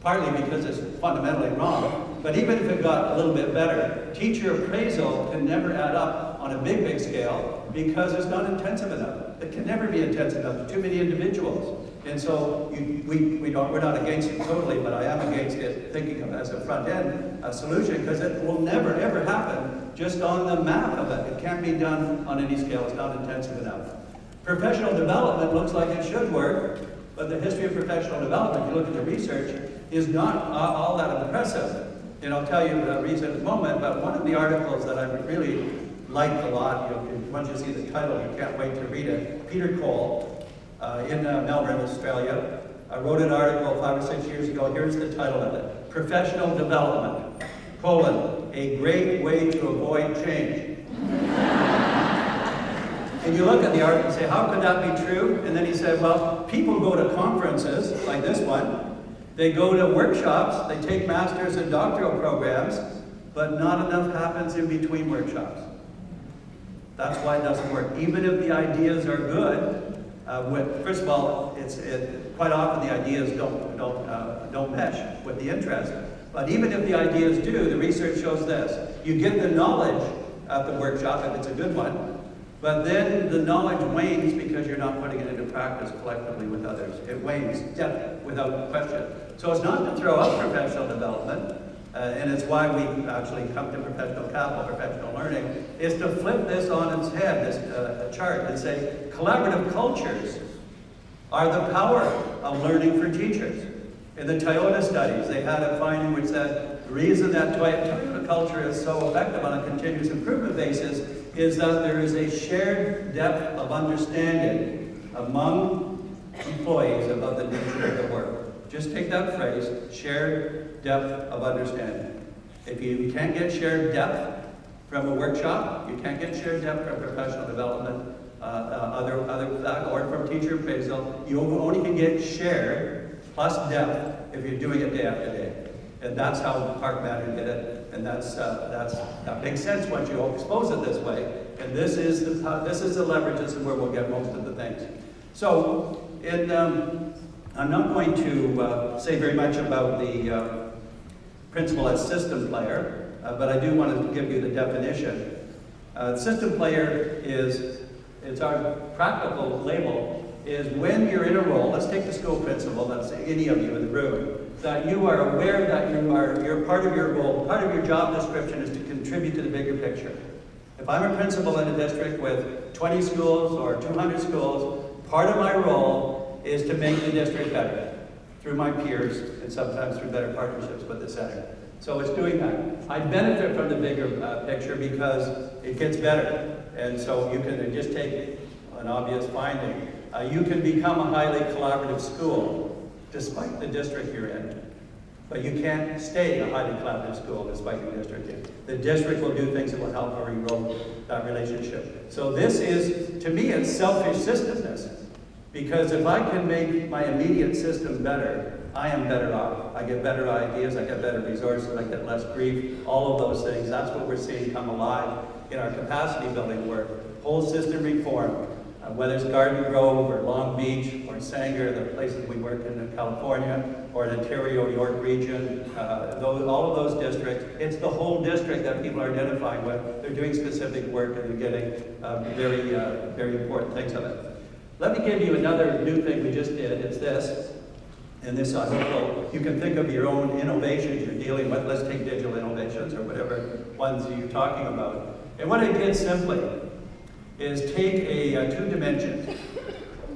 Speaker 1: Partly because it's fundamentally wrong. But even if it got a little bit better, teacher appraisal can never add up on a big scale because it's not intensive enough. It can never be intensive enough. Too many individuals. And so we're not against it totally, but I am against it thinking of it as a front-end solution because it will never, ever happen just on the map of it. It can't be done on any scale. It's not intensive enough. Professional development looks like it should work, but the history of professional development, if you look at the research, is not all that impressive. And I'll tell you the reason in a moment, but one of the articles that I really liked a lot, once you see the title, you can't wait to read it. Peter Cole, in Melbourne, Australia, wrote an article 5 or 6 years ago. Here's the title of it. Professional Development, a great way to avoid change. And you look at the article and say, how could that be true? And then he said, well, people go to conferences like this one. They go to workshops, they take master's and doctoral programs, but not enough happens in between workshops. That's why it doesn't work. Even if the ideas are good, first of all, quite often the ideas don't mesh with the interest. But even if the ideas do, the research shows this. You get the knowledge at the workshop, if it's a good one, but then the knowledge wanes because you're not putting it into practice collectively with others. It wanes, without question. So it's not to throw out professional development, and it's why we actually come to professional capital, professional learning, is to flip this on its head, this chart, and say collaborative cultures are the power of learning for teachers. In the Toyota studies, they had a finding which said the reason that Toyota culture is so effective on a continuous improvement basis is that there is a shared depth of understanding among employees about the nature of the work. Just take that phrase, shared depth of understanding. If you can't get shared depth from a workshop, you can't get shared depth from professional development, or from teacher appraisal, you only can get shared plus depth if you're doing it day after day. And that's how Park Manor did it, and that makes sense once you expose it this way. And this is the leverage. This is where we'll get most of the things. So, I'm not going to say very much about the principle as system player, but I do want to give you the definition. System player it's our practical label, is when you're in a role, let's take the school principal, let's say any of you in the room, that you are aware that you're part of your role, part of your job description is to contribute to the bigger picture. If I'm a principal in a district with 20 schools or 200 schools, part of my role is to make the district better through my peers and sometimes through better partnerships with the center. So it's doing that. I benefit from the bigger picture because it gets better. And so you can just take an obvious finding. You can become a highly collaborative school despite the district you're in. But you can't stay a highly collaborative school despite your district. The district will do things that will help or erode that relationship. So this is, to me, it's selfish systemness. Because if I can make my immediate system better, I am better off. I get better ideas, I get better resources, I get less grief, all of those things. That's what we're seeing come alive in our capacity building work. Whole system reform, whether it's Garden Grove or Long Beach or Sanger, the places we work in California, or in Ontario, York region, all of those districts, it's the whole district that people are identifying with. They're doing specific work and they're getting very important things of it. Let me give you another new thing we just did. It's this. And this, I hope you can think of your own innovations you're dealing with. Let's take digital innovations or whatever ones you're talking about. And what I did simply is take a 2 dimensions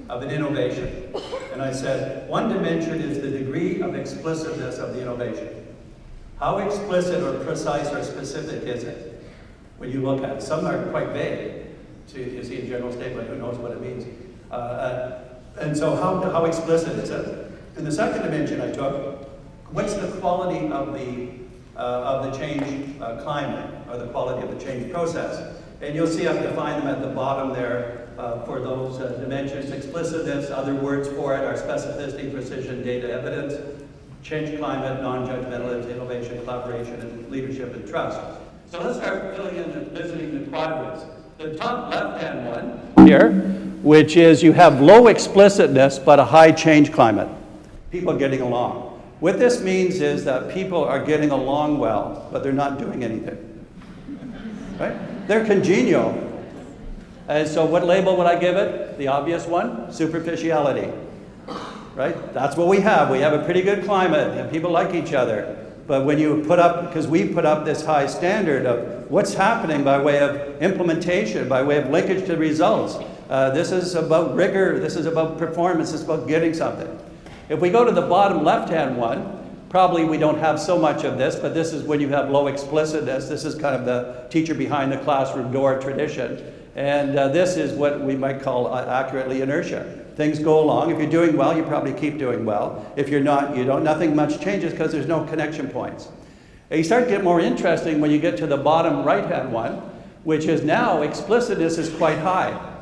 Speaker 1: of an innovation. And I said, one dimension is the degree of explicitness of the innovation. How explicit or precise or specific is it when you look at it? Some are quite vague. So you see a general statement, who knows what it means? And so how explicit is it? In the second dimension I took, what's the quality of the change climate, or the quality of the change process? And you'll see I've defined them at the bottom there for those dimensions. Explicitness, other words for it are specificity, precision, data, evidence, change climate, non-judgmentalism, innovation, collaboration, and leadership and trust. So let's start filling in and visiting the quadrants. The top left-hand one here, which is you have low explicitness but a high change climate. People getting along. What this means is that people are getting along well, but they're not doing anything. Right? They're congenial. And so what label would I give it? The obvious one, superficiality. Right? That's what we have. We have a pretty good climate and people like each other. But when you put up, because we put up this high standard of what's happening by way of implementation, by way of linkage to results, this is about rigor, this is about performance, this is about getting something. If we go to the bottom left-hand one, probably we don't have so much of this, but this is when you have low explicitness. This is kind of the teacher behind the classroom door tradition. And this is what we might call accurately inertia. Things go along. If you're doing well, you probably keep doing well. If you're not, you don't. Nothing much changes because there's no connection points. And you start to get more interesting when you get to the bottom right-hand one, which is now explicitness is quite high.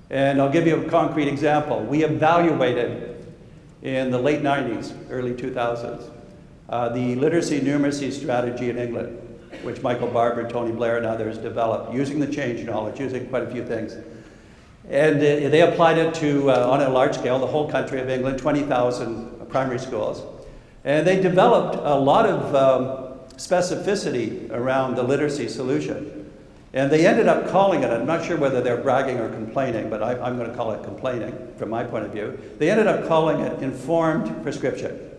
Speaker 1: And I'll give you a concrete example. We evaluated in the late 90s, early 2000s, the literacy numeracy strategy in England, which Michael Barber, Tony Blair, and others developed, using the change knowledge, using quite a few things. And they applied it to, on a large scale, the whole country of England, 20,000 primary schools. And they developed a lot of specificity around the literacy solution. And they ended up calling it, I'm not sure whether they're bragging or complaining, but I'm going to call it complaining from my point of view. They ended up calling it informed prescription.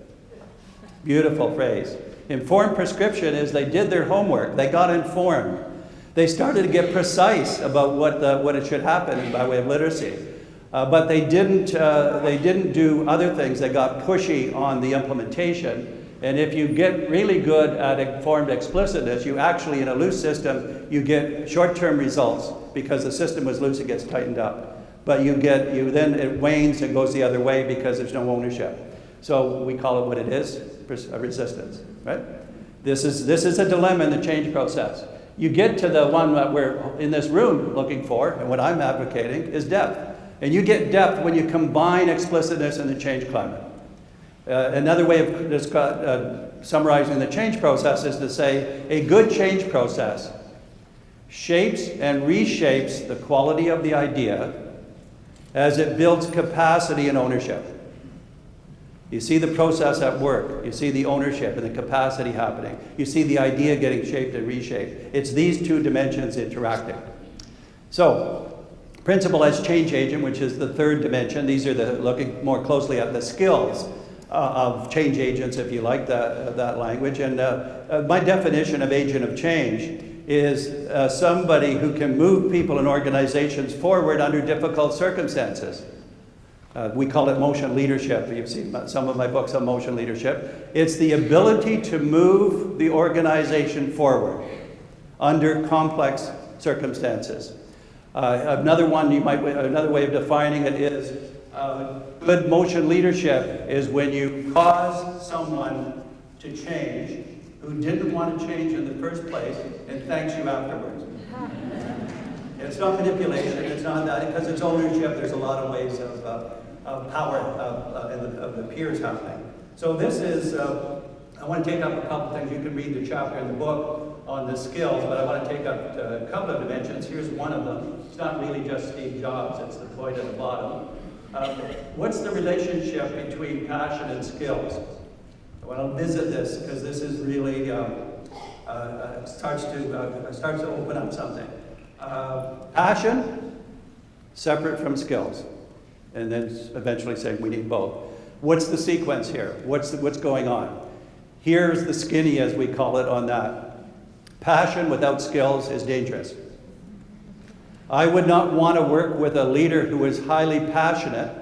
Speaker 1: Beautiful phrase. Informed prescription is they did their homework. They got informed. They started to get precise about what it should happen by way of literacy. But they didn't do other things. They got pushy on the implementation. And if you get really good at informed explicitness, you actually, in a loose system, you get short-term results because the system was loose, it gets tightened up. But then it wanes and goes the other way because there's no ownership. So we call it what it is, a resistance, right? This is a dilemma in the change process. You get to the one that we're in this room looking for, and what I'm advocating is depth. And you get depth when you combine explicitness and the change climate. Another way of summarizing the change process is to say a good change process shapes and reshapes the quality of the idea as it builds capacity and ownership. You see the process at work. You see the ownership and the capacity happening. You see the idea getting shaped and reshaped. It's these two dimensions interacting. So, principle as change agent, which is the third dimension. These are looking more closely at the skills of change agents, if you like that language. And my definition of agent of change is somebody who can move people and organizations forward under difficult circumstances. We call it motion leadership. You've seen some of my books on motion leadership. It's the ability to move the organization forward under complex circumstances. Another way of defining it is good motion leadership is when you cause someone to change, who didn't want to change in the first place, and thanks you afterwards. It's not manipulation, it's not that, because it's ownership. There's a lot of ways of power of the peers happening. So this is, I want to take up a couple things. You can read the chapter in the book on the skills, but I want to take up a couple of dimensions. Here's one of them. It's not really just Steve Jobs, it's the point at the bottom. What's the relationship between passion and skills? Well, I'll visit this because this is really starts to open up something. Passion, separate from skills, and then eventually saying we need both. What's the sequence here? What's going on? Here's the skinny, as we call it, on that. Passion without skills is dangerous. I would not want to work with a leader who was highly passionate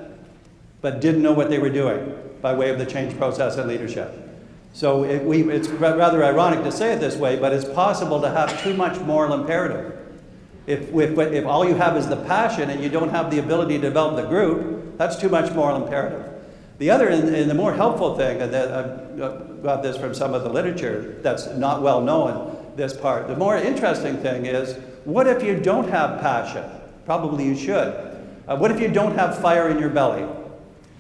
Speaker 1: but didn't know what they were doing by way of the change process and leadership. So it's rather ironic to say it this way, but it's possible to have too much moral imperative. If all you have is the passion and you don't have the ability to develop the group, that's too much moral imperative. The other and the more helpful thing, and I've got this from some of the literature that's not well known, this part. The more interesting thing is, what if you don't have passion? Probably you should. What if you don't have fire in your belly?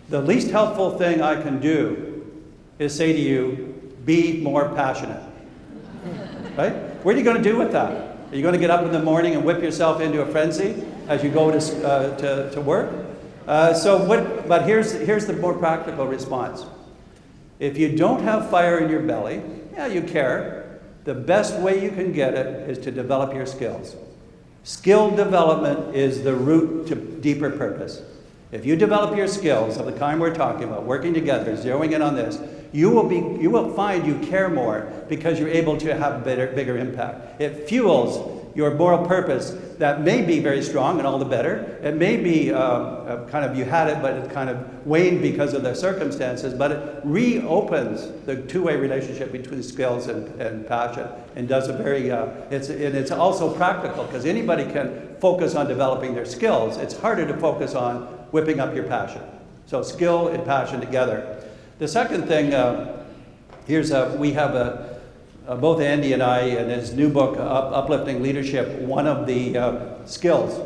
Speaker 1: The least helpful thing I can do is say to you, be more passionate. Right? What are you going to do with that? Are you going to get up in the morning and whip yourself into a frenzy as you go to work? But here's the more practical response. If you don't have fire in your belly, yeah, you care. The best way you can get it is to develop your skills. Skill development is the route to deeper purpose. If you develop your skills of the kind we're talking about, working together, zeroing in on this, you will find you care more because you're able to have bigger impact. It fuels your moral purpose that may be very strong and all the better. It may be kind of you had it, but it kind of waned because of the circumstances, but it reopens the two-way relationship between skills and passion and does a very, it's also practical because anybody can focus on developing their skills. It's harder to focus on whipping up your passion. So skill and passion together. The second thing, we have both Andy and I, in his new book, Uplifting Leadership, one of the skills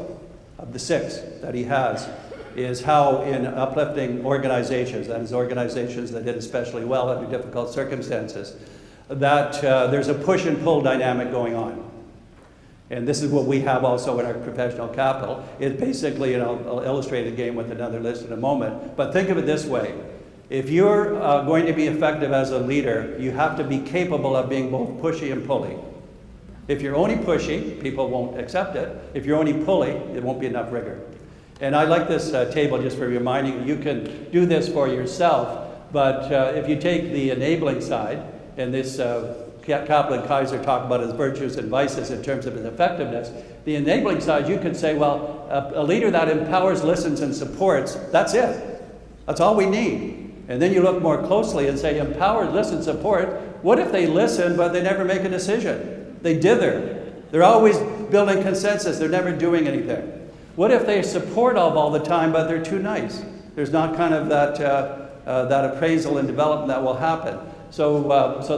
Speaker 1: of the 6 that he has is how in uplifting organizations, that is organizations that did especially well under difficult circumstances, that there's a push and pull dynamic going on. And this is what we have also in our professional capital. It's basically, and I'll illustrate it again with another list in a moment, but think of it this way. If you're going to be effective as a leader, you have to be capable of being both pushy and pulley. If you're only pushy, people won't accept it. If you're only pulley, it won't be enough rigor. And I like this table just for reminding you can do this for yourself, but if you take the enabling side, and this Kaplan Kaiser talk about his virtues and vices in terms of his effectiveness, the enabling side, you could say, well, a leader that empowers, listens, and supports, that's it. That's all we need. And then you look more closely and say, empower, listen, support. What if they listen, but they never make a decision? They dither. They're always building consensus. They're never doing anything. What if they support all the time, but they're too nice? There's not kind of that appraisal and development that will happen. So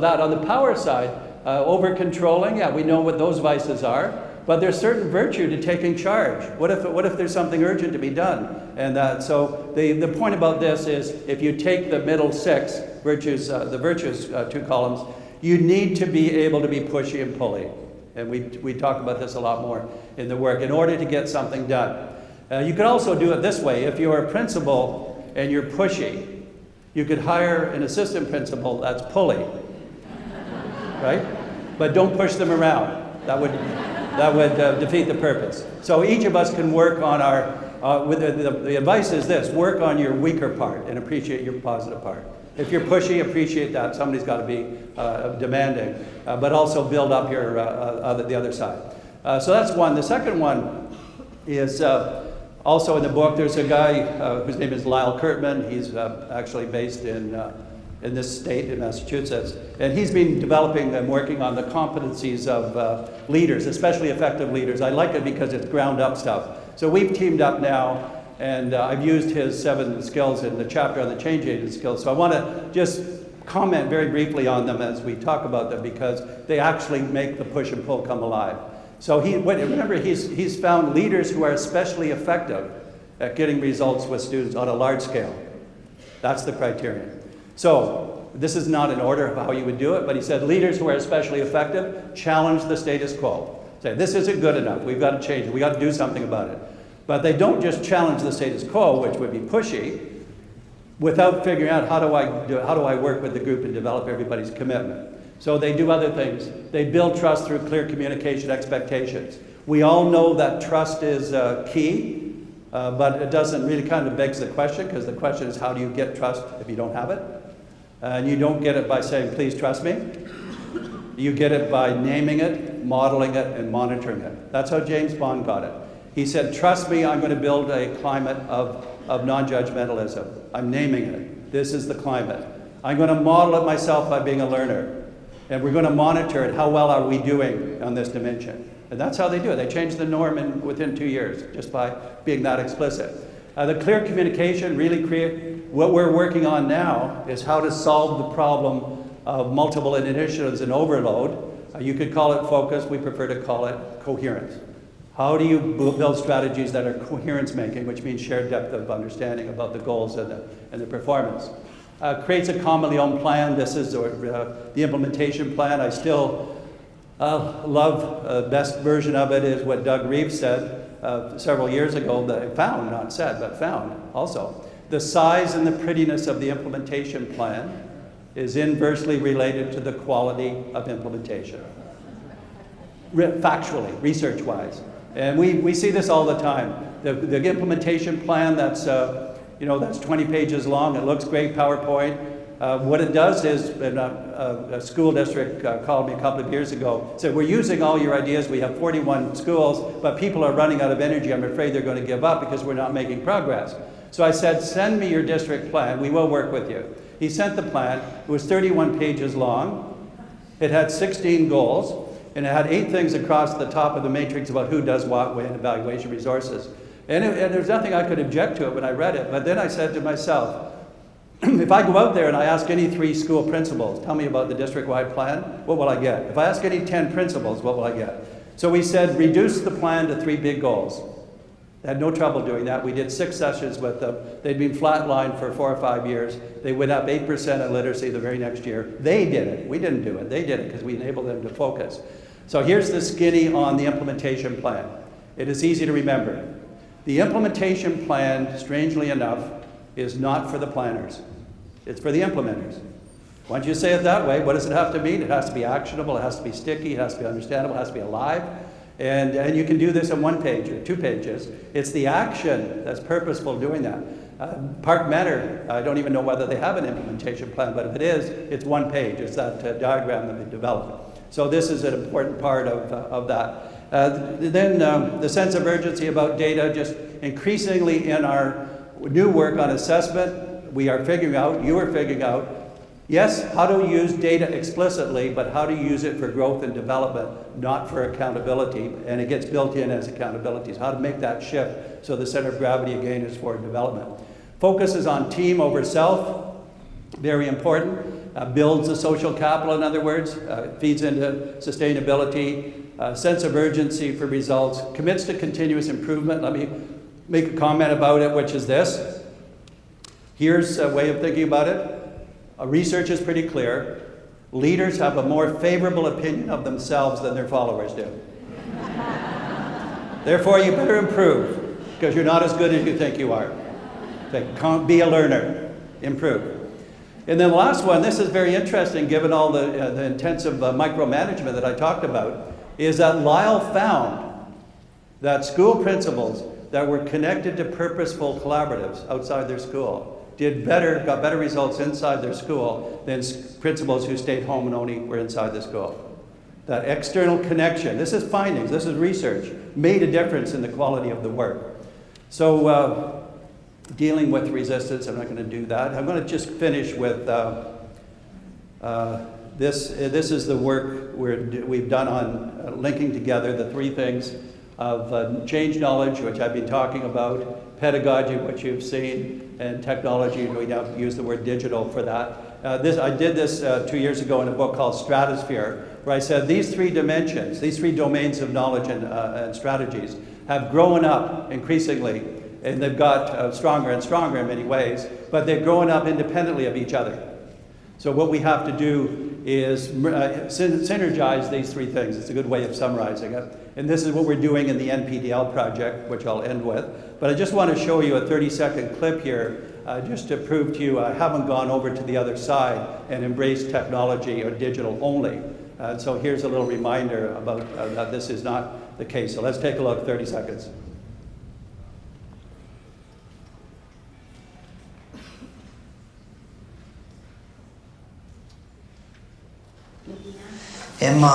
Speaker 1: that on the power side, over-controlling, yeah, we know what those vices are. But there's certain virtue to taking charge. What if there's something urgent to be done? And so the point about this is, if you take the middle 6 virtues, the virtues 2 columns, you need to be able to be pushy and pulley. And we talk about this a lot more in the work in order to get something done. You could also do it this way. If you're a principal and you're pushy, you could hire an assistant principal that's pulley, right? But don't push them around. That would defeat the purpose. So each of us can work on the advice is this: work on your weaker part and appreciate your positive part. If you're pushy, appreciate that. Somebody's got to be demanding, but also build up your the other side. So that's one. The second one is also in the book. There's a guy whose name is Lyle Kurtman. He's actually based in this state, in Massachusetts. And he's been developing and working on the competencies of leaders, especially effective leaders. I like it because it's ground up stuff. So we've teamed up now, and I've used his 7 skills in the chapter on the change agent skills. So I want to just comment very briefly on them as we talk about them because they actually make the push and pull come alive. So remember, he's found leaders who are especially effective at getting results with students on a large scale. That's the criterion. So this is not an order of how you would do it, but he said leaders who are especially effective challenge the status quo. Say, this isn't good enough. We've got to change it. We've got to do something about it. But they don't just challenge the status quo, which would be pushy, without figuring out how do I work with the group and develop everybody's commitment. So they do other things. They build trust through clear communication expectations. We all know that trust is key, but it doesn't really kind of begs the question, because the question is how do you get trust if you don't have it? And you don't get it by saying, please trust me. You get it by naming it, modeling it, and monitoring it. That's how James Bond got it. He said, trust me, I'm going to build a climate of non-judgmentalism. I'm naming it. This is the climate. I'm going to model it myself by being a learner. And we're going to monitor it. How well are we doing on this dimension? And that's how they do it. They change the norm within 2 years, just by being that explicit. The clear communication really what we're working on now is how to solve the problem of multiple initiatives and overload. You could call it focus. We prefer to call it coherence. How do you build strategies that are coherence-making, which means shared depth of understanding about the goals and the performance? Creates a commonly owned plan. This is the implementation plan. I still love the best version of it is what Doug Reeves said several years ago, found also. The size and the prettiness of the implementation plan is inversely related to the quality of implementation. Factually, research-wise. And we see this all the time. The implementation plan that's 20 pages long, it looks great, PowerPoint. What it does is, a school district called me a couple of years ago, said, we're using all your ideas, we have 41 schools, but people are running out of energy, I'm afraid they're going to give up because we're not making progress. So I said, send me your district plan, we will work with you. He sent the plan, it was 31 pages long, it had 16 goals, and it had 8 things across the top of the matrix about who does what, when, evaluation, resources. And there's nothing I could object to it when I read it, but then I said to myself, if I go out there and I ask any 3 school principals, tell me about the district-wide plan, what will I get? If I ask any 10 principals, what will I get? So we said, reduce the plan to 3 big goals. They had no trouble doing that. We did 6 sessions with them. They'd been flatlined for 4 or 5 years. They went up 8% in literacy the very next year. They did it. We didn't do it. They did it because we enabled them to focus. So here's the skinny on the implementation plan. It is easy to remember. The implementation plan, strangely enough, is not for the planners. It's for the implementers. Once you say it that way, what does it have to mean? It has to be actionable, it has to be sticky, it has to be understandable, it has to be alive. And you can do this on 1 page or 2 pages. It's the action that's purposeful doing that. Park Manor, I don't even know whether they have an implementation plan, but if it is, it's 1 page. It's that diagram that they developed. So this is an important part of that. Then the sense of urgency about data, just increasingly in our new work on assessment, we are figuring out, you are figuring out, yes, how to use data explicitly, but how to use it for growth and development, not for accountability, and it gets built in as accountability. So how to make that shift so the center of gravity again is for development. Focus is on team over self, very important. Builds the social capital, in other words, feeds into sustainability, sense of urgency for results, commits to continuous improvement. Let me make a comment about it, which is this. Here's a way of thinking about it. Research is pretty clear. Leaders have a more favorable opinion of themselves than their followers do. Therefore, you better improve, because you're not as good as you think you are. Be a learner. Improve. And then the last one, this is very interesting given all the intensive micromanagement that I talked about, is that Lyle found that school principals that were connected to purposeful collaboratives outside their school got better results inside their school than principals who stayed home and only were inside the school. That external connection, this is findings, this is research, made a difference in the quality of the work. So dealing with resistance, I'm not going to do that. I'm going to just finish with this. This is the work we've done on linking together the 3 things of change knowledge, which I've been talking about, pedagogy, which you've seen, and technology, we now use the word digital for that. I did this 2 years ago in a book called Stratosphere, where I said these three dimensions, these three domains of knowledge and strategies have grown up increasingly, and they've got stronger and stronger in many ways, but they've grown up independently of each other. So what we have to do is synergize these three things. It's a good way of summarizing it. And this is what we're doing in the NPDL project, which I'll end with. But I just want to show you a 30-second clip here, just to prove to you I haven't gone over to the other side and embraced technology or digital only. So here's a little reminder about that this is not the case. So let's take a look, 30 seconds.
Speaker 6: Emma.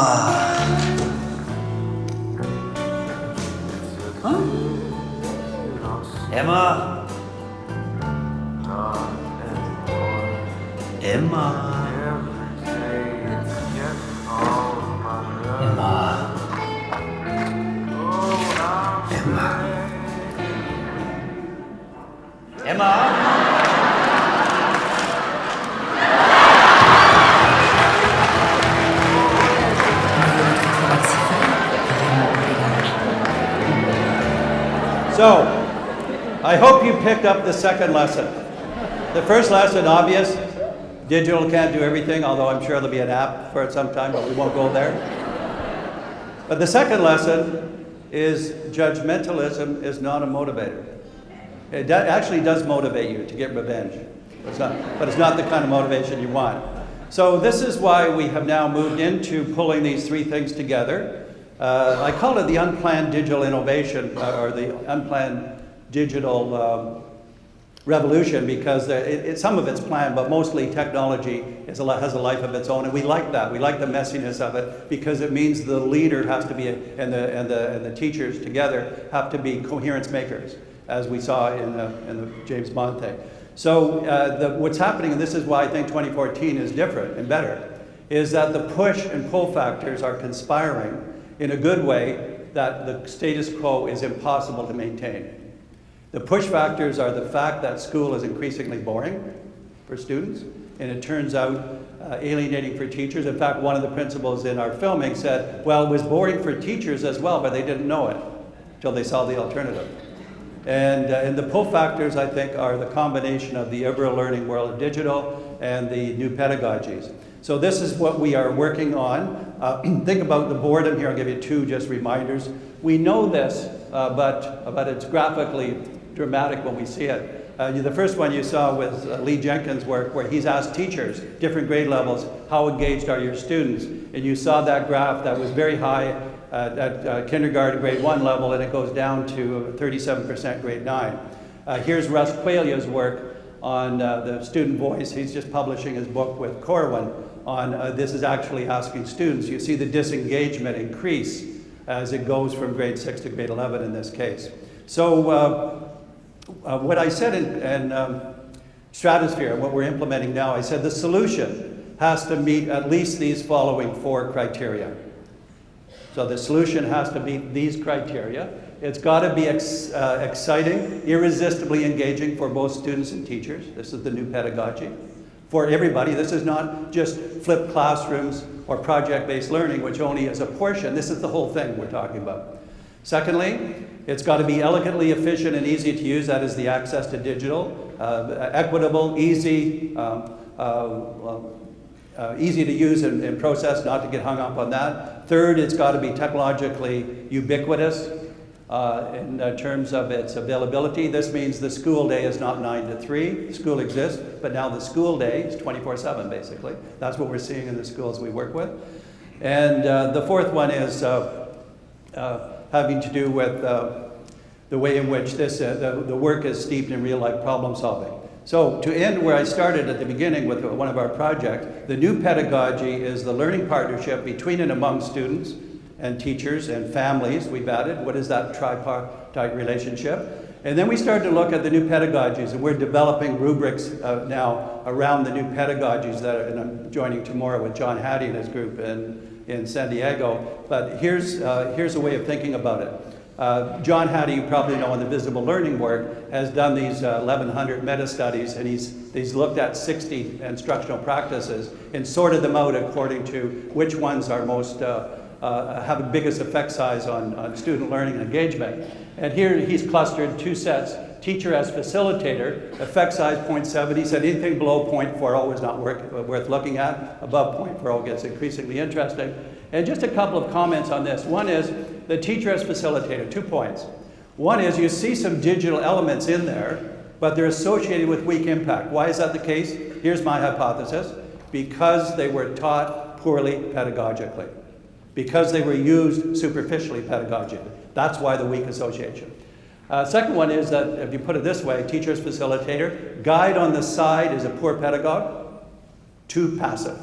Speaker 6: Huh? Emma. Emma. Emma. Emma. Emma.
Speaker 1: So, I hope you picked up the second lesson. The first lesson, obvious, digital can't do everything, although I'm sure there'll be an app for it sometime, but we won't go there. But the second lesson is judgmentalism is not a motivator. It actually does motivate you to get revenge, but it's not the kind of motivation you want. So this is why we have now moved into pulling these three things together. I call it the unplanned digital innovation, or the unplanned digital revolution, because some of it's planned, but mostly technology has a life of its own, and we like that. We like the messiness of it because it means the leader has to be, and the teachers together have to be coherence makers, as we saw in the James Bond thing. So what's happening, and this is why I think 2014 is different and better, is that the push and pull factors are conspiring in a good way that the status quo is impossible to maintain. The push factors are the fact that school is increasingly boring for students, and it turns out alienating for teachers. In fact, one of the principals in our filming said, well, it was boring for teachers as well, but they didn't know it until they saw the alternative. And the pull factors, I think, are the combination of the ever-learning world of digital and the new pedagogies. So this is what we are working on. Think about the boredom here. I'll give you two just reminders. We know this, but it's graphically dramatic when we see it. The first one you saw was Lee Jenkins' work, where he's asked teachers, different grade levels, how engaged are your students? And you saw that graph that was very high at kindergarten, grade 1 level, and it goes down to 37% grade 9. Here's Russ Qualia's work on the student voice. He's just publishing his book with Corwin on this is actually asking students. You see the disengagement increase as it goes from grade 6 to grade 11 in this case. So what I said in Stratosphere, what we're implementing now, I said the solution has to meet at least these following 4 criteria. So the solution has to meet these criteria. It's got to be exciting, irresistibly engaging for both students and teachers. This is the new pedagogy. For everybody, this is not just flipped classrooms or project-based learning, which only is a portion. This is the whole thing we're talking about. Secondly, it's got to be elegantly efficient and easy to use. That is the access to digital. Equitable, easy, easy to use and process, not to get hung up on that. Third, it's got to be technologically ubiquitous in terms of its availability. This means the school day is not 9 to 3. School exists, but now the school day is 24/7, basically. That's what we're seeing in the schools we work with. And the fourth one is having to do with the way in which the work is steeped in real-life problem solving. So to end where I started at the beginning with one of our projects, the new pedagogy is the learning partnership between and among students and teachers and families. We've added, what is that tripartite relationship? And then we started to look at the new pedagogies, and we're developing rubrics now around the new pedagogies and I'm joining tomorrow with John Hattie and his group in San Diego. But here's a way of thinking about it. John Hattie, you probably know in the visible learning work, has done these 1,100 meta-studies, and he's looked at 60 instructional practices and sorted them out according to which ones are most, have the biggest effect size on student learning and engagement. And here he's clustered 2 sets. Teacher as facilitator, effect size 0.7. He said anything below 0.40 is not worth looking at. Above 0.40 gets increasingly interesting. And just a couple of comments on this. One is the teacher as facilitator, 2 points. One is you see some digital elements in there, but they're associated with weak impact. Why is that the case? Here's my hypothesis. Because they were taught poorly pedagogically. Because they were used superficially pedagogically. That's why the weak association. Second one is that, if you put it this way, teacher as facilitator, guide on the side is a poor pedagogue, too passive.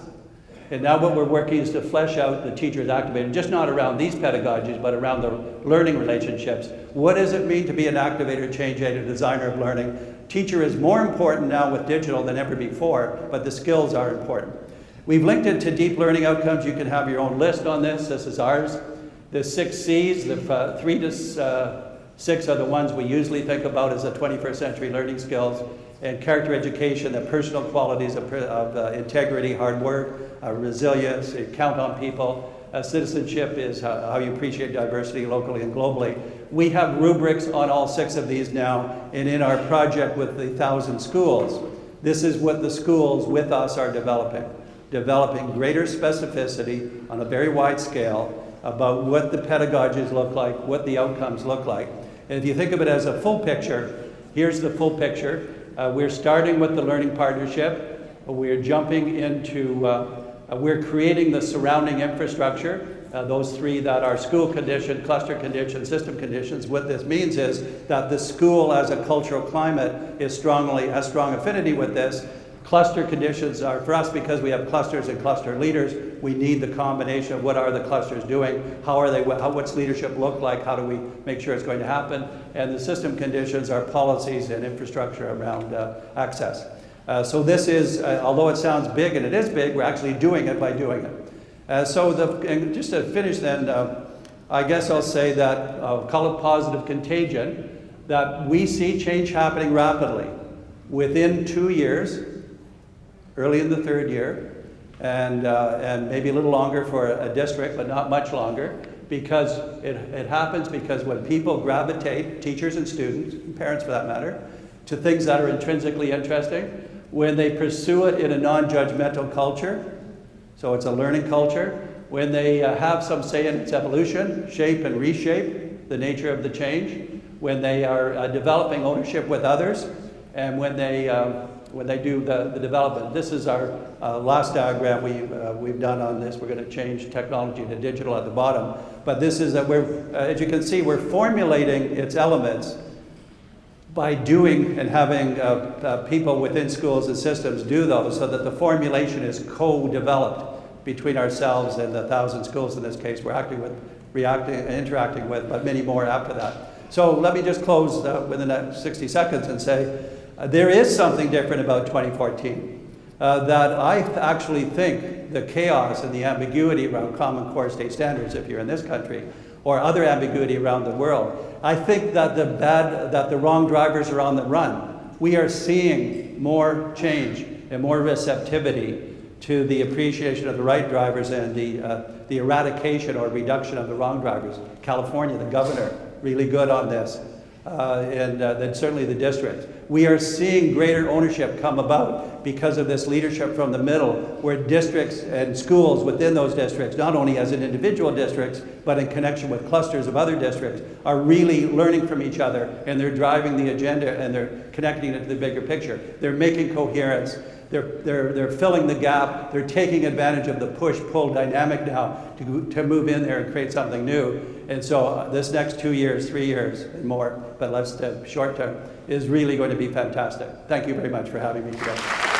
Speaker 1: And now what we're working is to flesh out the teacher as activator, just not around these pedagogies, but around the learning relationships. What does it mean to be an activator, change agent, designer of learning? Teacher is more important now with digital than ever before, but the skills are important. We've linked it to deep learning outcomes. You can have your own list on this. This is ours. The 6 C's, the 3 to 6 are the ones we usually think about as the 21st century learning skills. And character education, the personal qualities of integrity, hard work, resilience, count on people. Citizenship is how you appreciate diversity locally and globally. We have rubrics on all 6 of these now, and in our project with the 1,000 schools, this is what the schools with us are developing greater specificity on a very wide scale about what the pedagogies look like, what the outcomes look like. And if you think of it as a full picture, here's the full picture. We're starting with the learning partnership. We're jumping into, we're creating the surrounding infrastructure, those 3 that are school condition, cluster condition, system conditions. What this means is that the school as a cultural climate is has strong affinity with this. Cluster conditions are, for us, because we have clusters and cluster leaders, we need the combination of what are the clusters doing, what's leadership look like, how do we make sure it's going to happen, and the system conditions are policies and infrastructure around access. So this is, although it sounds big, and it is big, we're actually doing it by doing it. And just to finish then, I guess I'll say that, call it positive contagion, that we see change happening rapidly. Within 2 years, early in the 3rd year, and maybe a little longer for a district, but not much longer, because it happens because when people gravitate, teachers and students, and parents for that matter, to things that are intrinsically interesting, when they pursue it in a non-judgmental culture, so it's a learning culture, when they have some say in its evolution, shape and reshape the nature of the change, when they are developing ownership with others, and when they do the development. This is our last diagram we've done on this. We're going to change technology to digital at the bottom. But this is that as you can see, we're formulating its elements by doing and having people within schools and systems do those, so that the formulation is co-developed between ourselves and the 1,000 schools in this case we're interacting with, but many more after that. So let me just close within the next 60 seconds and say, there is something different about 2014, that I actually think the chaos and the ambiguity around Common Core state standards, if you're in this country, or other ambiguity around the world, I think that the wrong drivers are on the run. We are seeing more change and more receptivity to the appreciation of the right drivers and the eradication or reduction of the wrong drivers. California, the governor, really good on this. And then certainly the districts. We are seeing greater ownership come about because of this leadership from the middle, where districts and schools within those districts, not only as in individual districts, but in connection with clusters of other districts, are really learning from each other, and they're driving the agenda, and they're connecting it to the bigger picture. They're making coherence. They're filling the gap. They're taking advantage of the push-pull dynamic now to move in there and create something new. And so this next 2 years, 3 years, and more, but let's short term, is really going to be fantastic. Thank you very much for having me today.